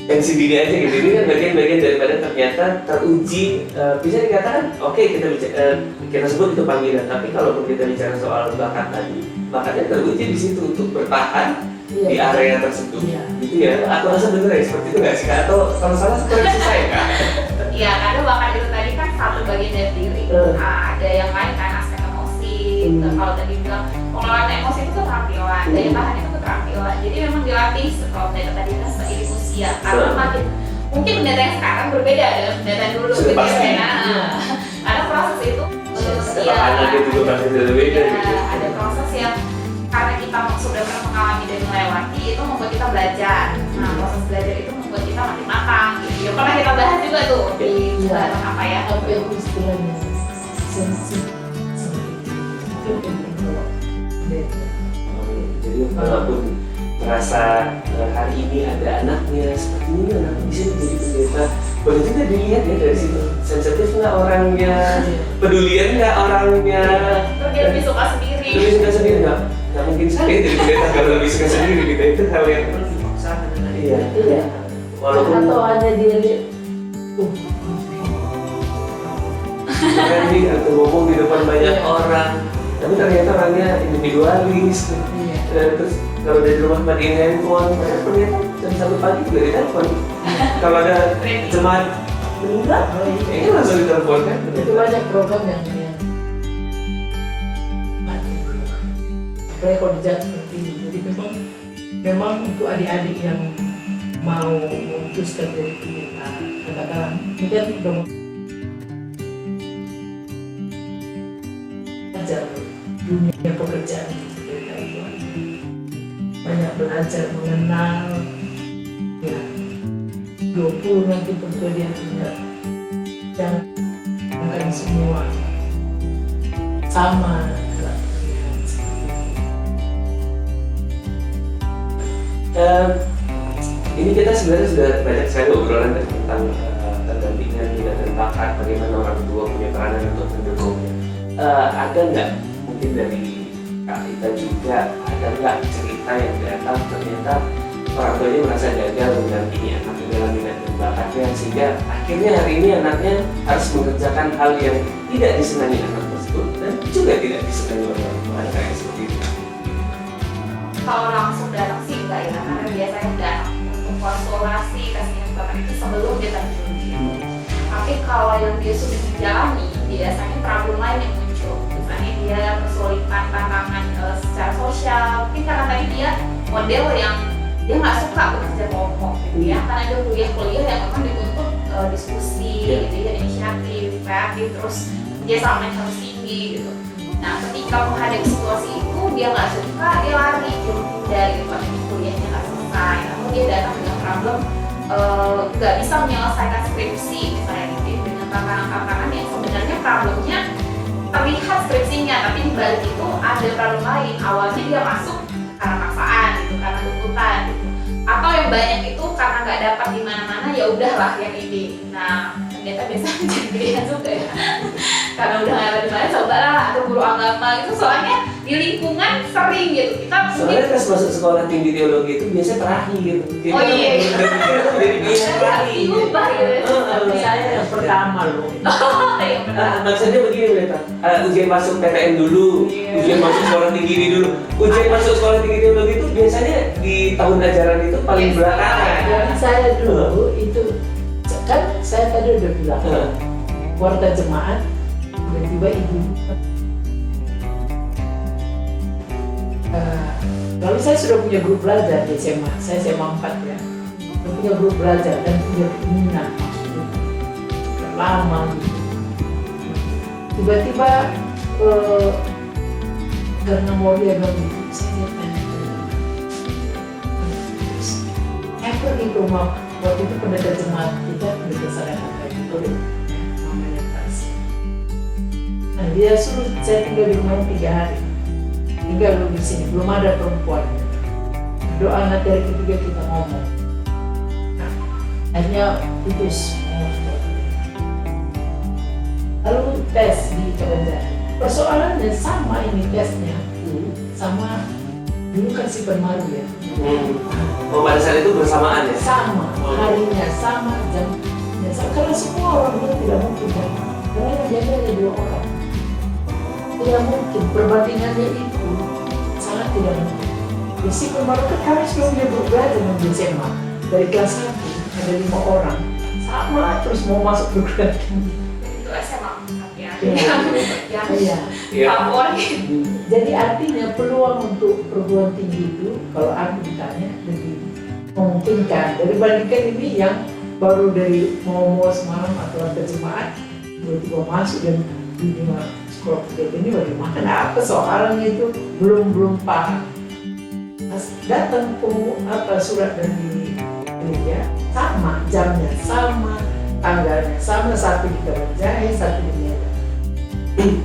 Pensi dini aja gitu. Ini kan bagian-bagian daripada ternyata teruji. Bisa dikatakan oke, kita sebut itu panggilan. Tapi kalau kita bicara soal bakat tadi, bakatnya teruji di situ untuk bertahan di area tersebut. Gitu ya. Aku rasa bener ya seperti itu nggak sih Kak? Atau kalau salah koreksi saya Kak? Iya, karena bakat itu tadi kan satu bagian dari diri. Ada yang lain kan aspek emosi. Kalau tadi bilang pengelolaan emosi itu keterampilan, daya tahan itu keterampilan. Jadi memang dilatih kalau pendeta tadi kan seiring usia. Karena makin mungkin pendeta yang sekarang berbeda dengan pendeta yang dulu. Sudah pasti. Karena proses itu Anaknya juga pasti berbeda gitu. ada proses yang karena kita sudah pernah mengalami dan melewati itu membuat kita belajar. Nah, proses belajar itu membuat kita makin matang. Gitu. Ya, pernah kita bahas juga tuh di bareng apa ya? Apa yang istilahnya sensitif. Itu penting kalau pendeta. Jadi walaupun merasa hari ini ada anaknya seperti ini, anak bisa menjadi pendeta. Boleh juga dilihat ya dari situ, sensitif nggak orangnya, pedulian nggak orangnya, Terus dia lebih suka sendiri. lebih suka sendiri nggak mungkin saya jadi pendeta kalau lebih suka sendiri gitu. Itu hal yang Dipaksakan dengan iya. Iya. Walaupun Atau hanya dia lihat, berani atau ngomong di depan banyak orang, tapi ternyata orangnya individualis. Dan terus kalau dari rumah matiin handphone, ternyata jam 1 pagi juga ditelepon. Kalau ada jemaat meninggal, ini langsung ditelepon kan. itu banyak program yang mati. Apalagi kalau di Jakarta seperti ini. Jadi memang untuk adik-adik yang mau memutuskan dari pendeta, katakanlah ini kan udah belajar dunia pekerjaan pendeta itu banyak belajar mengenal ya 20 nanti tentu dia tidak jangan semua sama Ini kita sebenarnya sudah banyak sekali obrolan tentang pendampingan dan bakat, bagaimana orang tua punya peranan untuk mendukungnya. Ada nggak mungkin dari Kak Rita juga, ada nggak cerita yang datang ternyata orang tuanya merasa gagal mendampingi anaknya dalam minat dan bakatnya sehingga akhirnya hari ini anaknya harus mengerjakan hal yang tidak disenangi anak tersebut dan juga tidak disenangi oleh orang tua, kayak seperti itu. Kalau langsung datang sih enggak ya, karena biasanya datang untuk konsultasi kasih bakat itu sebelum dia terjun. Tapi kalau yang dia sudah menjalani, biasanya problem lain yang muncul. Misalnya dia kesulitan tantangan secara sosial, mungkin karena tadi dia model yang dia nggak suka bekerja kelompok gitu ya, karena dia kuliah yang memang dituntut diskusi, gitu ya, inisiatif, kreatif, terus dia sama harus tinggi gitu. Nah, ketika menghadapi situasi itu dia nggak suka, dia lari, dia menghindar gitu, akhirnya kuliahnya nggak selesai. Namun dia datang dengan problem nggak bisa menyelesaikan skripsi misalnya gitu, dengan tantangan-tantangan yang sebenarnya problemnya terlihat skripsinya, tapi di balik itu ada problem lain. Awalnya dia masuk karena paksaan gitu, karena tuntutan gitu, atau yang banyak itu karena nggak dapat di mana-mana, ya udahlah yang ini. Nah, ternyata biasanya jadi pilihan juga ya. Karena udah nggak ada di mana, cobalah atau guru agama gitu, soalnya di lingkungan sering gitu kita Soalnya pas masuk sekolah tinggi teologi itu biasanya terakhir gitu. Jadi Oh, iya. Jadi biasa terakhir. diubah gitu. tapi saya yang pertama loh. Ya benar. Maksudnya begini Beta, ujian masuk PTN dulu, Iya. ujian masuk sekolah tinggi ini dulu. Ujian masuk sekolah tinggi teologi itu biasanya di tahun ajaran itu paling Yes. belakangan. Jadi saya dulu itu kan saya tadi udah bilang warga jemaat tiba-tiba ibu lalu saya sudah punya grup belajar di SMA, saya SMA 4 ya, sudah punya grup belajar dan punya keinginan lama gitu. Tiba-tiba karena mau dia bilang gitu, saya tanya saya pergi ke rumah waktu itu pendeta jemaat kita, pendeta sadaka itu namanya Tasya. Nah dia suruh saya tinggal di rumahnya 3 hari, tinggal dulu di sini, belum ada perempuan. Doa nanti hari ketiga kita ngomong. Nah, akhirnya putus. Lalu tes di Kebanjaran, persoalannya sama ini tesnya, sama dulu kan si Permaru ya. Oh, pada saat itu bersamaan ya? Sama, harinya sama, jamnya sama. Karena semua orang bilang tidak mungkin kan? Karena yang jaga ada 2 orang. Tidak mungkin, perbandingannya itu sangat tidak mungkin. Di si Permaru kan kami sebelum dia belajar di SMA, dari kelas 1 ada 5 orang. Sama terus mau masuk perguruan tinggi. Itu SMA ya. Iya. Iya. Iya. Favorit. Jadi artinya peluang untuk perguruan tinggi itu kalau aku ditanya lebih memungkinkan dibandingkan ini yang baru dari mau semalam atau terjemahan tiba-tiba masuk dan dunia sekolah tinggi ini bagaimana apa soalnya itu belum paham. Datang surat dari gereja sama, jamnya sama, tanggalnya sama, satu di Kabanjahe, satu di Medan.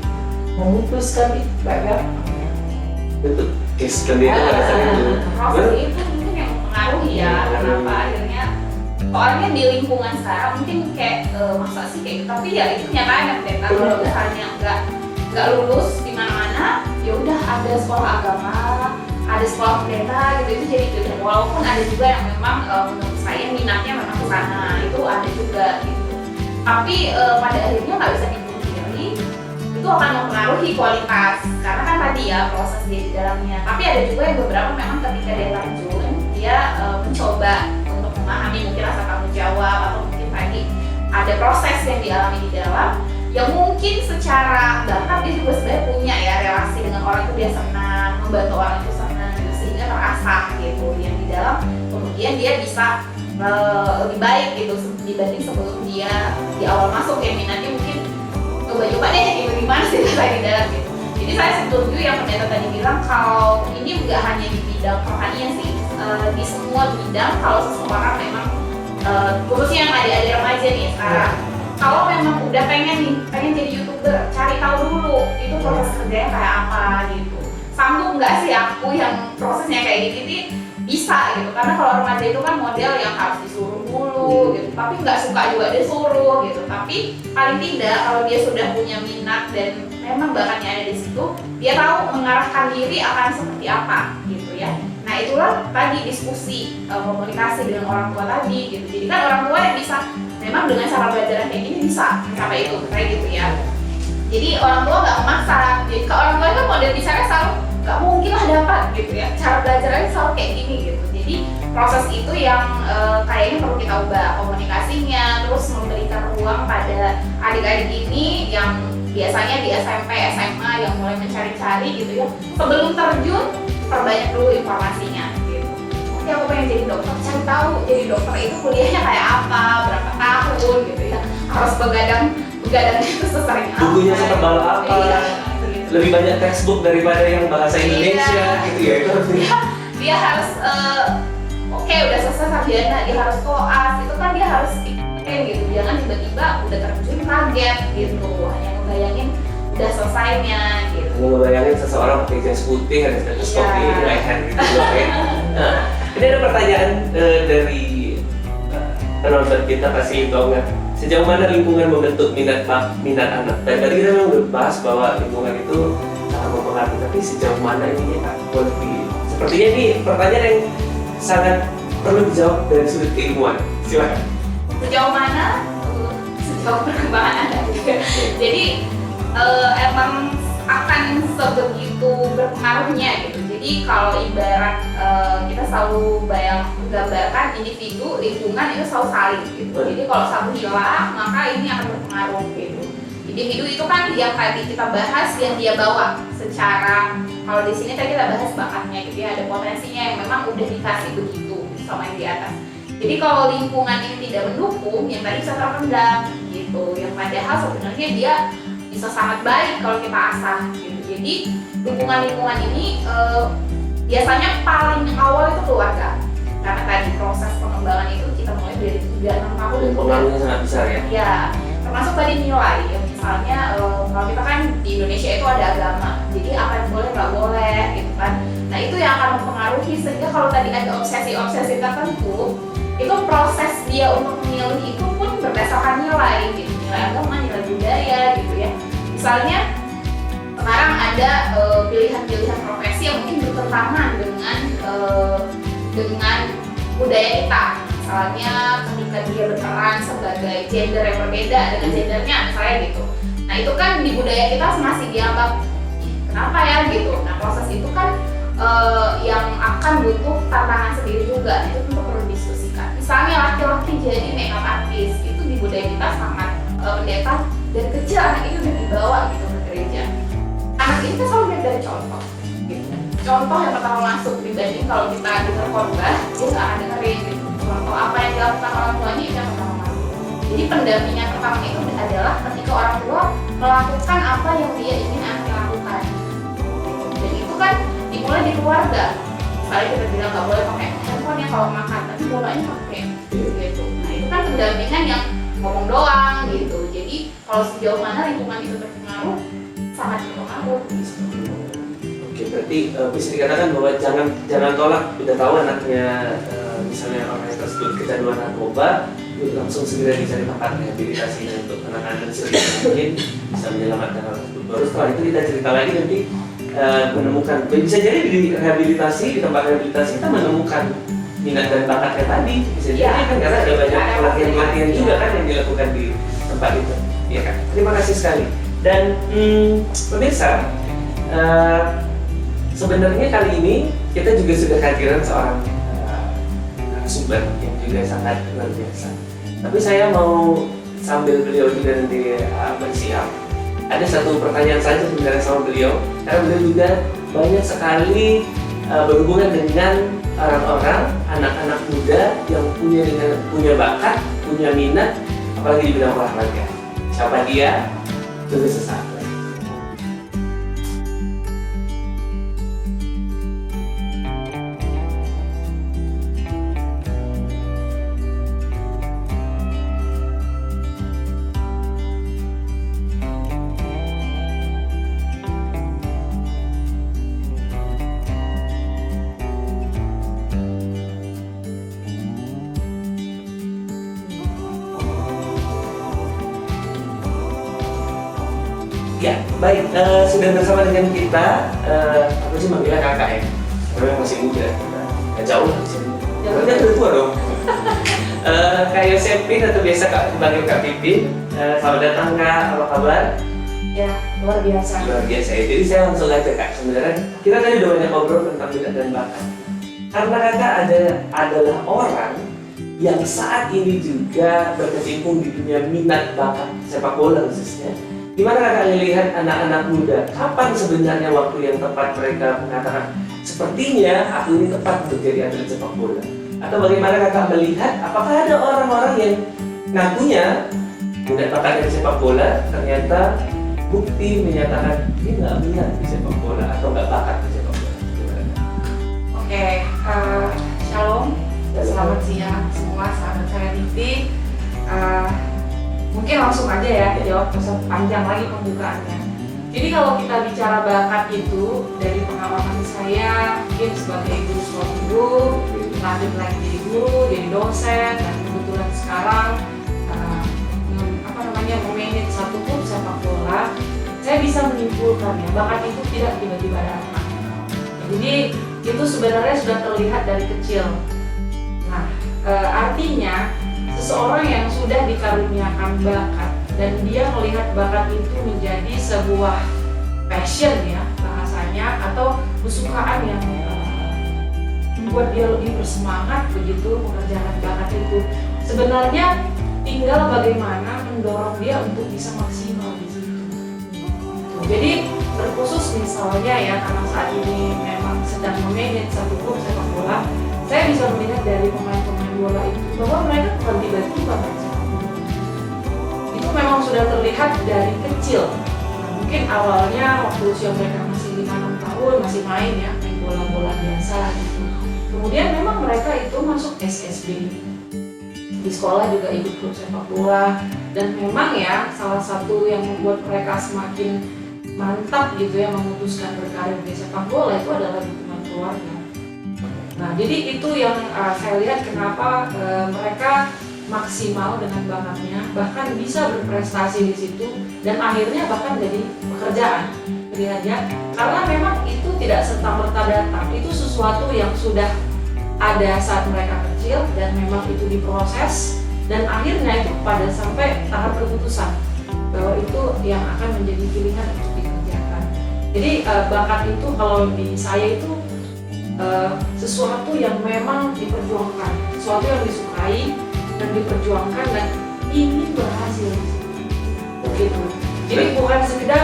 Memutuskan itu gak gampang. Itu case pendeta pada saat itu. Proses itu mungkin yang mempengaruhi ya, kenapa akhirnya soalnya di lingkungan sekarang mungkin kayak masa sih kayak gitu, tapi ya itu nyatanya pendeta kalau misalnya nggak lulus di mana-mana, ya udah ada sekolah agama, ada sekolah pendeta gitu, itu jadi pilihan. Walaupun ada juga yang memang menurut saya minatnya memang ke sana, itu ada juga gitu. Tapi pada akhirnya nggak bisa dipungkiri itu akan mempengaruhi kualitas, karena kan tadi ya proses dia di dalamnya. Tapi ada juga yang beberapa memang ketika dia terjun, dia mencoba untuk memahami mungkin rasa tanggung jawab atau mungkin tadi ada proses yang dialami di dalam, yang mungkin secara bakat dia juga sebenarnya punya ya relasi dengan orang itu, dia senang membantu orang itu senang gitu, sehingga terasah gitu yang di dalam, kemudian dia bisa lebih baik gitu dibanding sebelum dia di awal masuk ya minatnya mungkin coba-coba deh gitu, gimana sih rasanya di dalam gitu. Jadi saya setuju yang pendeta tadi bilang kalau ini nggak hanya di bidang rohanian sih, di semua bidang kalau seseorang memang khususnya yang adik-adik remaja nih sekarang, kalau memang udah pengen jadi YouTuber, cari tahu dulu itu proses kerjanya kayak apa gitu. Sanggup nggak sih aku yang prosesnya kayak gini bisa gitu, karena kalau remaja itu kan model yang harus disuruh dulu gitu, tapi nggak suka juga disuruh gitu. Tapi paling tidak kalau dia sudah punya minat dan memang bakatnya ada di situ, dia tahu mengarahkan diri akan seperti apa gitu ya. Nah itulah tadi diskusi komunikasi dengan orang tua tadi gitu. Jadi kan orang tua yang bisa memang dengan cara belajar kayak gini bisa mencapai itu kayak gitu ya. Jadi orang tua nggak memaksa. Jadi kalau orang tua kan model bicara selalu nggak mungkin lah dapat gitu ya. Cara belajarnya selalu kayak gini gitu. Jadi proses itu yang kayaknya perlu kita ubah komunikasinya, terus memberikan ruang pada adik-adik ini yang biasanya di SMP, SMA yang mulai mencari-cari gitu ya. Sebelum terjun, perbanyak dulu informasinya gitu. Oke, aku pengen jadi dokter, cari tahu jadi dokter itu kuliahnya kayak apa, berapa tahun gitu ya. Harus begadang itu sesering apa. Bukunya setebal apa. Iya. Lebih banyak textbook daripada yang bahasa Indonesia gitu ya, itu harus dia harus oke, udah selesai sarjana, dia harus koas, itu kan dia harus pikirin gitu, jangan tiba-tiba udah terjun kaget gitu, hanya ngebayangin udah selesainya gitu. ngebayangin seseorang pakai jas putih, ada stetoskop di leher gitu loh ya. Nah, ini ada pertanyaan dari penonton kita, pasti Tonga. Sejauh mana lingkungan membentuk minat anak? Dan tadi kita memang udah bahas bahwa lingkungan itu sangat mempengaruhi, tapi sejauh mana ini ya, sepertinya ini pertanyaan yang sangat perlu dijawab dari sudut keilmuan. Silakan. Sejauh mana? Sejauh perkembangan anak juga. Jadi emang akan sebegitu berpengaruhnya gitu. Jadi kalau ibarat kita selalu gambarkan individu, lingkungan itu selalu saling gitu. Jadi kalau satu hilang, maka ini akan berpengaruh gitu. Individu itu kan yang tadi kita bahas yang dia bawa secara, kalau di sini tadi kita bahas bakatnya gitu ya, ada potensinya yang memang udah dikasih begitu sama yang di atas. Jadi kalau lingkungan ini tidak mendukung, yang tadi bisa terpendam gitu. Yang padahal sebenarnya dia bisa sangat baik kalau kita asah gitu. Jadi lingkungan ini biasanya paling awal itu keluarga, karena tadi proses pengembangan itu kita mulai dari 3-6 tahun. Dan pengaruhnya sangat besar ya. Ya, termasuk tadi nilai ya, misalnya kalau kita kan di Indonesia itu ada agama, jadi apa yang boleh nggak boleh gitu kan. Nah itu yang akan mempengaruhi, sehingga kalau tadi ada obsesi-obsesi tertentu, itu proses dia untuk memilih itu pun berdasarkan nilai gitu, nilai agama, nilai budaya gitu ya. Misalnya sekarang ada pilihan-pilihan profesi yang mungkin bertentangan dengan budaya kita. Misalnya ketika dia berperan sebagai gender yang berbeda dengan gendernya misalnya gitu. Nah itu kan di budaya kita masih dianggap kenapa ya gitu. Nah proses itu kan yang akan butuh tantangan sendiri juga. Itu tentu perlu diskusikan. Misalnya laki-laki jadi makeup artist itu di budaya kita sangat pendeta dari kecil anak ini udah dibawa gitu ke gereja. Anak ini kan selalu lihat dari contoh. Gitu. Contoh yang pertama masuk dibanding kalau kita dengar khotbah dia nggak akan dengerin gitu. Contoh apa yang dilakukan orang tuanya itu yang pertama masuk. Jadi pendampingan pertama itu adalah ketika orang tua melakukan apa yang dia ingin anaknya lakukan. Dan itu kan dimulai di keluarga. Misalnya kita bilang nggak boleh pakai handphone ya kalau makan, tapi bolanya pakai gitu. Nah itu kan pendampingan yang ngomong doang gitu. Jadi kalau sejauh mana lingkungan itu berpengaruh, sangat berpengaruh. Oke, berarti bisa dikatakan bahwa jangan tolak, udah tahu anaknya misalnya orang yang tersebut kecanduan narkoba, langsung segera dicari tempat rehabilitasi untuk anak-anak sedikit mungkin bisa menyelamatkan hal tersebut. Baru setelah itu kita cerita lagi nanti menemukan, bisa jadi di rehabilitasi, di tempat rehabilitasi kita menemukan minat dan bakatnya tadi, bisa jadi kan karena ada banyak pelatihan-pelatihan juga kan yang dilakukan di tempat itu, ya kan? Terima kasih sekali. Dan pemirsa, sebenarnya kali ini kita juga sudah kehadiran seorang narasumber yang juga sangat luar biasa. Tapi saya mau sambil beliau juga nanti bersiap, ada satu pertanyaan saja sebenarnya sama beliau, karena beliau juga banyak sekali berhubungan dengan orang-orang, anak-anak muda yang punya bakat, punya minat, apalagi di bidang olahraga. Siapa dia? Tunggu sesaat lagi. Ya, baik, sudah bersama dengan kita, aku sih manggilnya kakak ya, karena masih muda, nggak jauh lah disini. Berarti udah tua dong. Kak Yosepin atau biasa Kak dipanggil Kak Pipin. Selamat datang Kak, apa kabar? Ya, luar biasa. Luar biasa ya, jadi saya langsung aja Kak, sebenarnya kita tadi udah banyak ngobrol tentang minat dan bakat. Karena Kakak adalah orang yang saat ini juga berkecimpung di dunia minat bakat sepak bola khususnya. Gimana Kakak melihat anak-anak muda? Kapan sebenarnya waktu yang tepat mereka mengatakan sepertinya aku ini tepat untuk jadi atlet sepak bola? Atau bagaimana Kakak melihat apakah ada orang-orang yang ngakunya minat bakat di sepak bola ternyata bukti menyatakan dia nggak minat di sepak bola atau nggak bakat di sepak bola? Gimana? Oke, shalom, selamat siang semua sahabat Serenity. Mungkin langsung aja ya jawab, pesan panjang lagi pembukaannya. Jadi kalau kita bicara bakat itu dari pengalaman saya, mungkin sebagai guru sekolah minggu, lanjut lagi jadi guru, jadi dosen, dan kebetulan sekarang memanage satu klub sepak bola, saya bisa menyimpulkan ya bakat itu tidak tiba-tiba datang. Jadi itu sebenarnya sudah terlihat dari kecil. Nah, artinya seseorang yang sudah dikaruniakan bakat dan dia melihat bakat itu menjadi sebuah passion ya bahasanya, atau kesukaan yang membuat dia lebih bersemangat begitu mengerjakan bakat itu. Sebenarnya tinggal bagaimana mendorong dia untuk bisa maksimal di situ. Jadi terkhusus misalnya ya, karena saat ini memang sedang memanage satu klub sepak bola, saya bisa melihat dari pemain-pemain bola itu bahwa mereka bukan tiba-tiba main sepak bola. Itu memang sudah terlihat dari kecil. Nah, mungkin awalnya waktu usia mereka masih 5-6 tahun masih main ya, main bola-bola biasa gitu. Kemudian memang mereka itu masuk SSB. Di sekolah juga ikut klub sepak bola, dan memang ya salah satu yang membuat mereka semakin mantap gitu ya memutuskan berkarir di sepak bola itu adalah dukungan keluarga. Nah, jadi itu yang saya lihat kenapa mereka maksimal dengan bakatnya, bahkan bisa berprestasi di situ, dan akhirnya bahkan jadi pekerjaan pilihannya, karena memang itu tidak serta-merta datang, itu sesuatu yang sudah ada saat mereka kecil dan memang itu diproses dan akhirnya itu pada sampai tahap keputusan bahwa itu yang akan menjadi pilihan untuk dikerjakan. Jadi bakat itu kalau di saya itu sesuatu yang memang diperjuangkan, sesuatu yang disukai dan diperjuangkan dan ingin berhasil. Begitu. Jadi bukan sekedar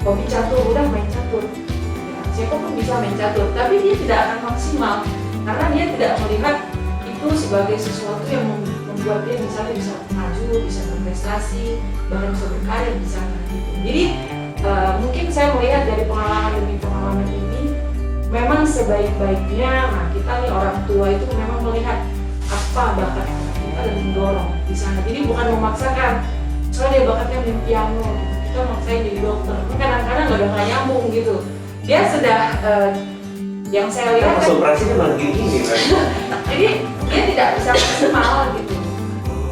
hobi catur, udah main catur. Ya, siapapun bisa main catur, tapi dia tidak akan maksimal karena dia tidak melihat itu sebagai sesuatu yang membuat dia misalnya bisa maju, bisa berprestasi, bahkan bisa berkarya di sana. Gitu. Jadi mungkin saya melihat dari pengalaman demi pengalaman ini, memang sebaik-baiknya, nah kita nih orang tua itu memang melihat apa bakat anak kita dan mendorong di sana. Jadi bukan memaksakan, soalnya dia bakatnya main piano, kita maksain jadi dokter. Kadang-kadang nggak nyambung gitu. Dia sudah yang saya lihat Pas operasinya malah gini kan. jadi dia tidak bisa maksimal gitu.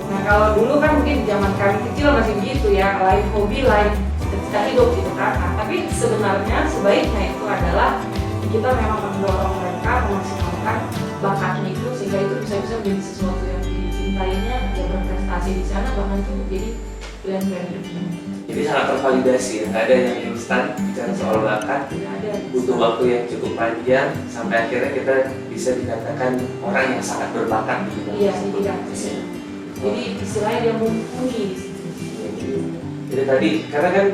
Nah kalau dulu kan mungkin zaman kami kecil masih gitu ya, lain hobi, lain cita hidup gitu kan. Nah, tapi sebenarnya sebaiknya itu adalah kita memang mendorong mereka memaksimalkan bakatnya itu sehingga itu bisa menjadi sesuatu yang dicintainya, dia berprestasi di sana, bahkan itu menjadi pilihan-pilihan hidupnya. Jadi sangat tervalidasi, nggak ada yang instan bicara soal bakat. Tidak ada. Butuh waktu yang cukup panjang sampai akhirnya kita bisa dikatakan orang yang sangat berbakat di bidang Iya, tersebut. tidak. Jadi istilahnya dia mumpuni di situ. Jadi tadi karena kan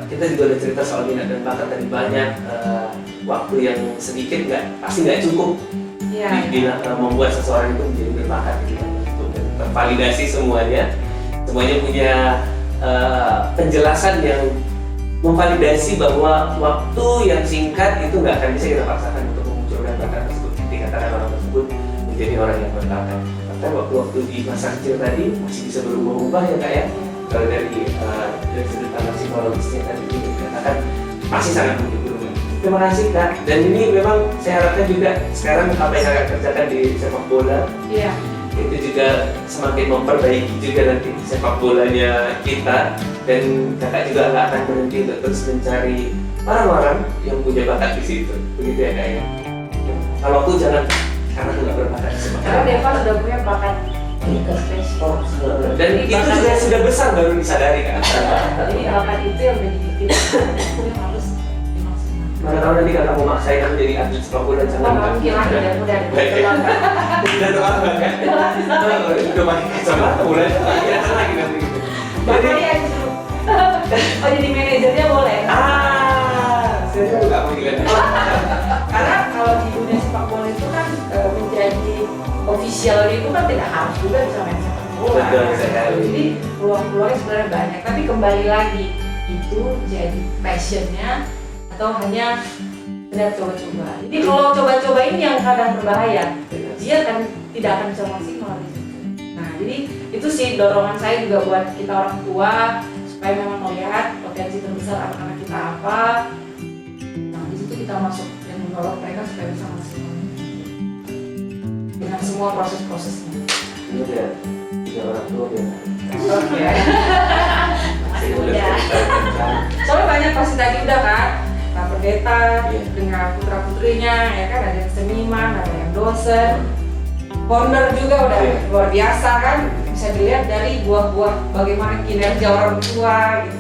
kita juga udah cerita soal minat dan bakat tadi banyak, waktu yang sedikit pasti nggak cukup Iya. membuat seseorang itu menjadi berbakat gitu. Dan tervalidasi semuanya punya penjelasan yang memvalidasi bahwa waktu yang singkat itu nggak akan bisa kita paksakan untuk memunculkan bakat tersebut. Dikatakan orang tersebut menjadi orang yang berbakat. Bahkan waktu-waktu di masa kecil tadi masih bisa berubah-ubah ya kak ya. Kalau dari sudut pandang psikologisnya tadi dikatakan masih sangat mungkin berubah. Terima kasih kak. Dan ini memang saya harapkan juga sekarang apa yang kakak kerjakan di sepak bola Iya. itu juga semakin memperbaiki juga nanti sepak bolanya kita, dan kakak juga nggak akan berhenti untuk terus mencari orang-orang yang punya bakat di situ, begitu ya kak ya. Kalau aku jangan, karena aku nggak berbakat di sepak Karena bola. Deva sudah punya bakat spesial. Dan Jadi itu juga sudah besar baru disadari kak. Jadi bakat itu yang menjadi pilihan itu yang harus dimaksimalkan. Mana tahu nanti kakak mau maksain aku jadi atlet sepak bola, jangan Nggak kak. mungkin lah, mudah-mudahan Baik. terlambat. Tidak doang kan? Udah pakai kacamata mulai kelihatan lagi nanti. Bapak ya justru. Oh jadi manajernya boleh. Saya juga nggak mau juga. Karena kalau di dunia sepak bola itu kan menjadi official itu kan tidak harus juga bisa main sepak bola. Betul sekali. Jadi peluang-peluangnya sebenarnya banyak. Tapi kembali lagi itu jadi passionnya atau hanya sekedar coba-coba. Jadi kalau coba-coba ini yang kadang berbahaya, dia kan tidak akan bisa maksimal di situ. Nah jadi itu sih dorongan saya juga buat kita orang tua supaya memang melihat potensi terbesar anak-anak kita apa. Nah di situ kita masuk dan mendorong mereka supaya bisa maksimal dengan semua proses-prosesnya. Ini udah tiga orang tua ya. Oke. Masih muda. Cerita. Soalnya banyak pasti tadi udah kan, Pak Pendeta Iya. dengan putra-putrinya, ya kan ada yang seniman, ada yang dosen, founder juga udah Iya. luar biasa kan, bisa dilihat dari buah-buah bagaimana kinerja orang tua gitu.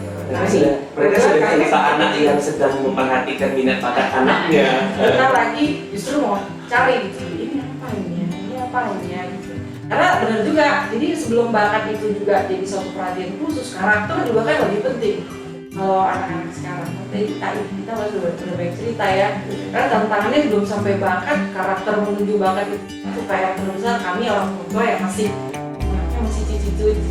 Mereka sudah cerita anak yang sedang memperhatikan minat bakat anaknya. Bentar lagi justru mau cari gitu, ini apa ini ya gitu. Karena benar juga, jadi sebelum bakat itu juga jadi suatu perhatian khusus, karakter juga kan lebih penting. Kalau anak-anak sekarang, kita udah banyak cerita ya. Karena tantangannya belum sampai bakat, karakter menuju bakat itu kayak terbesar kami orang tua yang masih cici-cici.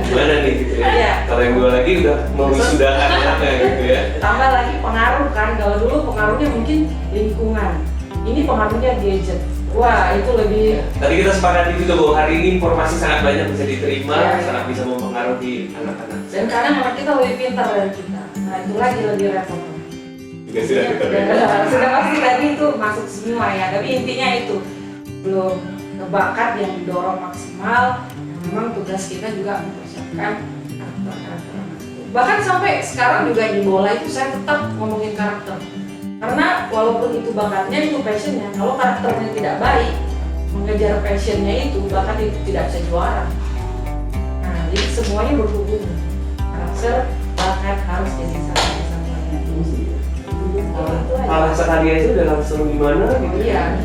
Gimana nih gitu ya? Iya. Kalau yang dua lagi udah mau wisudahan anaknya gitu ya. Tambah lagi pengaruh kan, kalau dulu pengaruhnya mungkin lingkungan, ini pengaruhnya gadget. Wah itu lebih Tadi kita sepakati juga bahwa hari ini informasi sangat banyak bisa diterima, Iya. sangat bisa mempengaruhi anak-anak. dan kadang anak kita lebih pintar dari kita. Nah itu lagi lebih repot. Juga sudah kita Sudah pasti tadi itu masuk semua ya, tapi intinya itu belum kebakat yang didorong maksimal. Memang tugas kita juga mempersiapkan karakter anak itu. Bahkan sampai sekarang juga di bola itu saya tetap ngomongin karakter. Karena walaupun itu bakatnya, itu passionnya, kalau karakternya tidak baik, mengejar passionnya itu, bakat itu tidak bisa juara. Nah, jadi semuanya berhubungan. Karakter, bakat harus jadi satu-satunya. Kalah sekali aja udah langsung gimana gitu. Iya.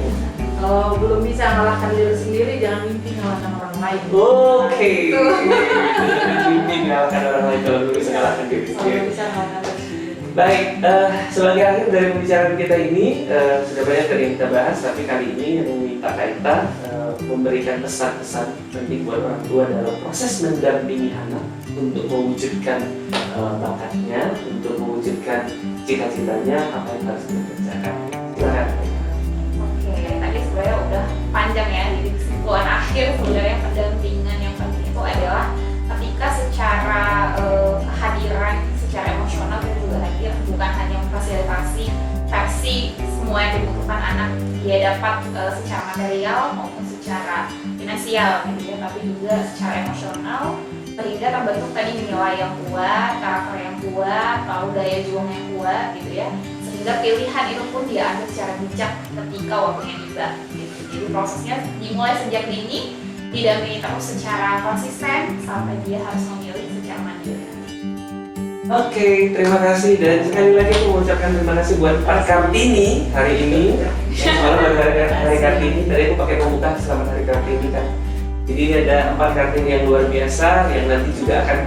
Kalau belum bisa ngalahkan diri sendiri, jangan mimpi ngalahkan orang lain. Oke. Nah, Mimpi ngalahkan orang lain kalau belum bisa ngalahkan diri kalau sendiri. bisa ngalahkan diri sendiri. Baik, sebagai akhir dari pembicaraan kita ini sudah banyak dari yang kita bahas, tapi kali ini yang meminta kita memberikan pesan-pesan penting buat orang tua dalam proses mendampingi anak untuk mewujudkan bakatnya, untuk mewujudkan cita-citanya, apa yang harus kita kerjakan. Silakan. Oke, tadi sebenarnya udah panjang ya. Jadi kesimpulan akhir sebenarnya pendampingan yang penting itu adalah ketika secara kehadiran, secara emosional kita juga hadir, bukan hanya memfasilitasi versi semua yang dibutuhkan anak dia dapat secara material maupun secara finansial gitu ya, tapi juga secara emosional sehingga terbentuk tadi nilai yang kuat, karakter yang kuat, lalu daya juang yang kuat gitu ya, sehingga pilihan itu pun dia ambil secara bijak ketika waktunya tiba gitu. Jadi prosesnya dimulai sejak dini, didampingi terus secara konsisten sampai dia harus memilih secara mandiri. Oke, terima kasih dan sekali lagi aku mengucapkan terima kasih buat Pak Kartini hari ini. Semalam hari Kartini, tadi aku pakai pembuka selamat hari Kartini kan. Jadi ini ada 4 Kartini yang luar biasa yang nanti juga akan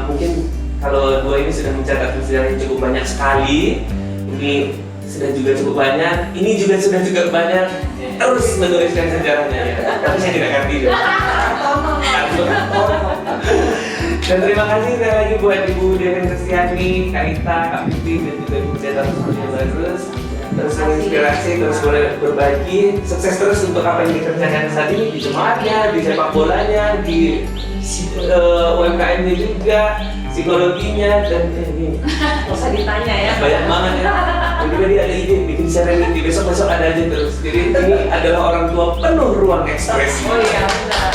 mungkin kalau 2 ini sudah mencatat sejarah yang cukup banyak sekali. Ini sudah juga cukup banyak, ini juga sudah cukup banyak. Terus menuliskan sejarahnya ya. Tapi saya tidak Kartini. Dan terima kasih sekali lagi buat Ibu Deven Kristiani, Kak Ita, Kak Vivi, dan juga Ibu Jeta yang bagus. Terus menginspirasi, terus boleh berbagi. Sukses terus untuk apa yang dikerjakan saat ini di jemaatnya, di sepak bolanya, di UMKM-nya juga, psikologinya, dan ini. Nggak usah ditanya ya. Banyak banget ya. Jadi dia ada ide bikin serenity, besok-besok ada aja terus. Jadi ini adalah orang tua penuh ruang ekspresi. Oh iya, benar.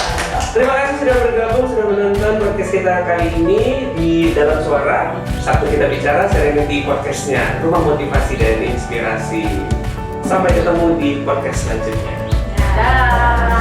Terima kasih sudah bergabung, sudah menonton podcast kita kali ini di Dalam Suara. Sabtu kita bicara Serenity Podcast-nya, rumah motivasi dan inspirasi. Sampai ketemu di podcast selanjutnya. Dadah.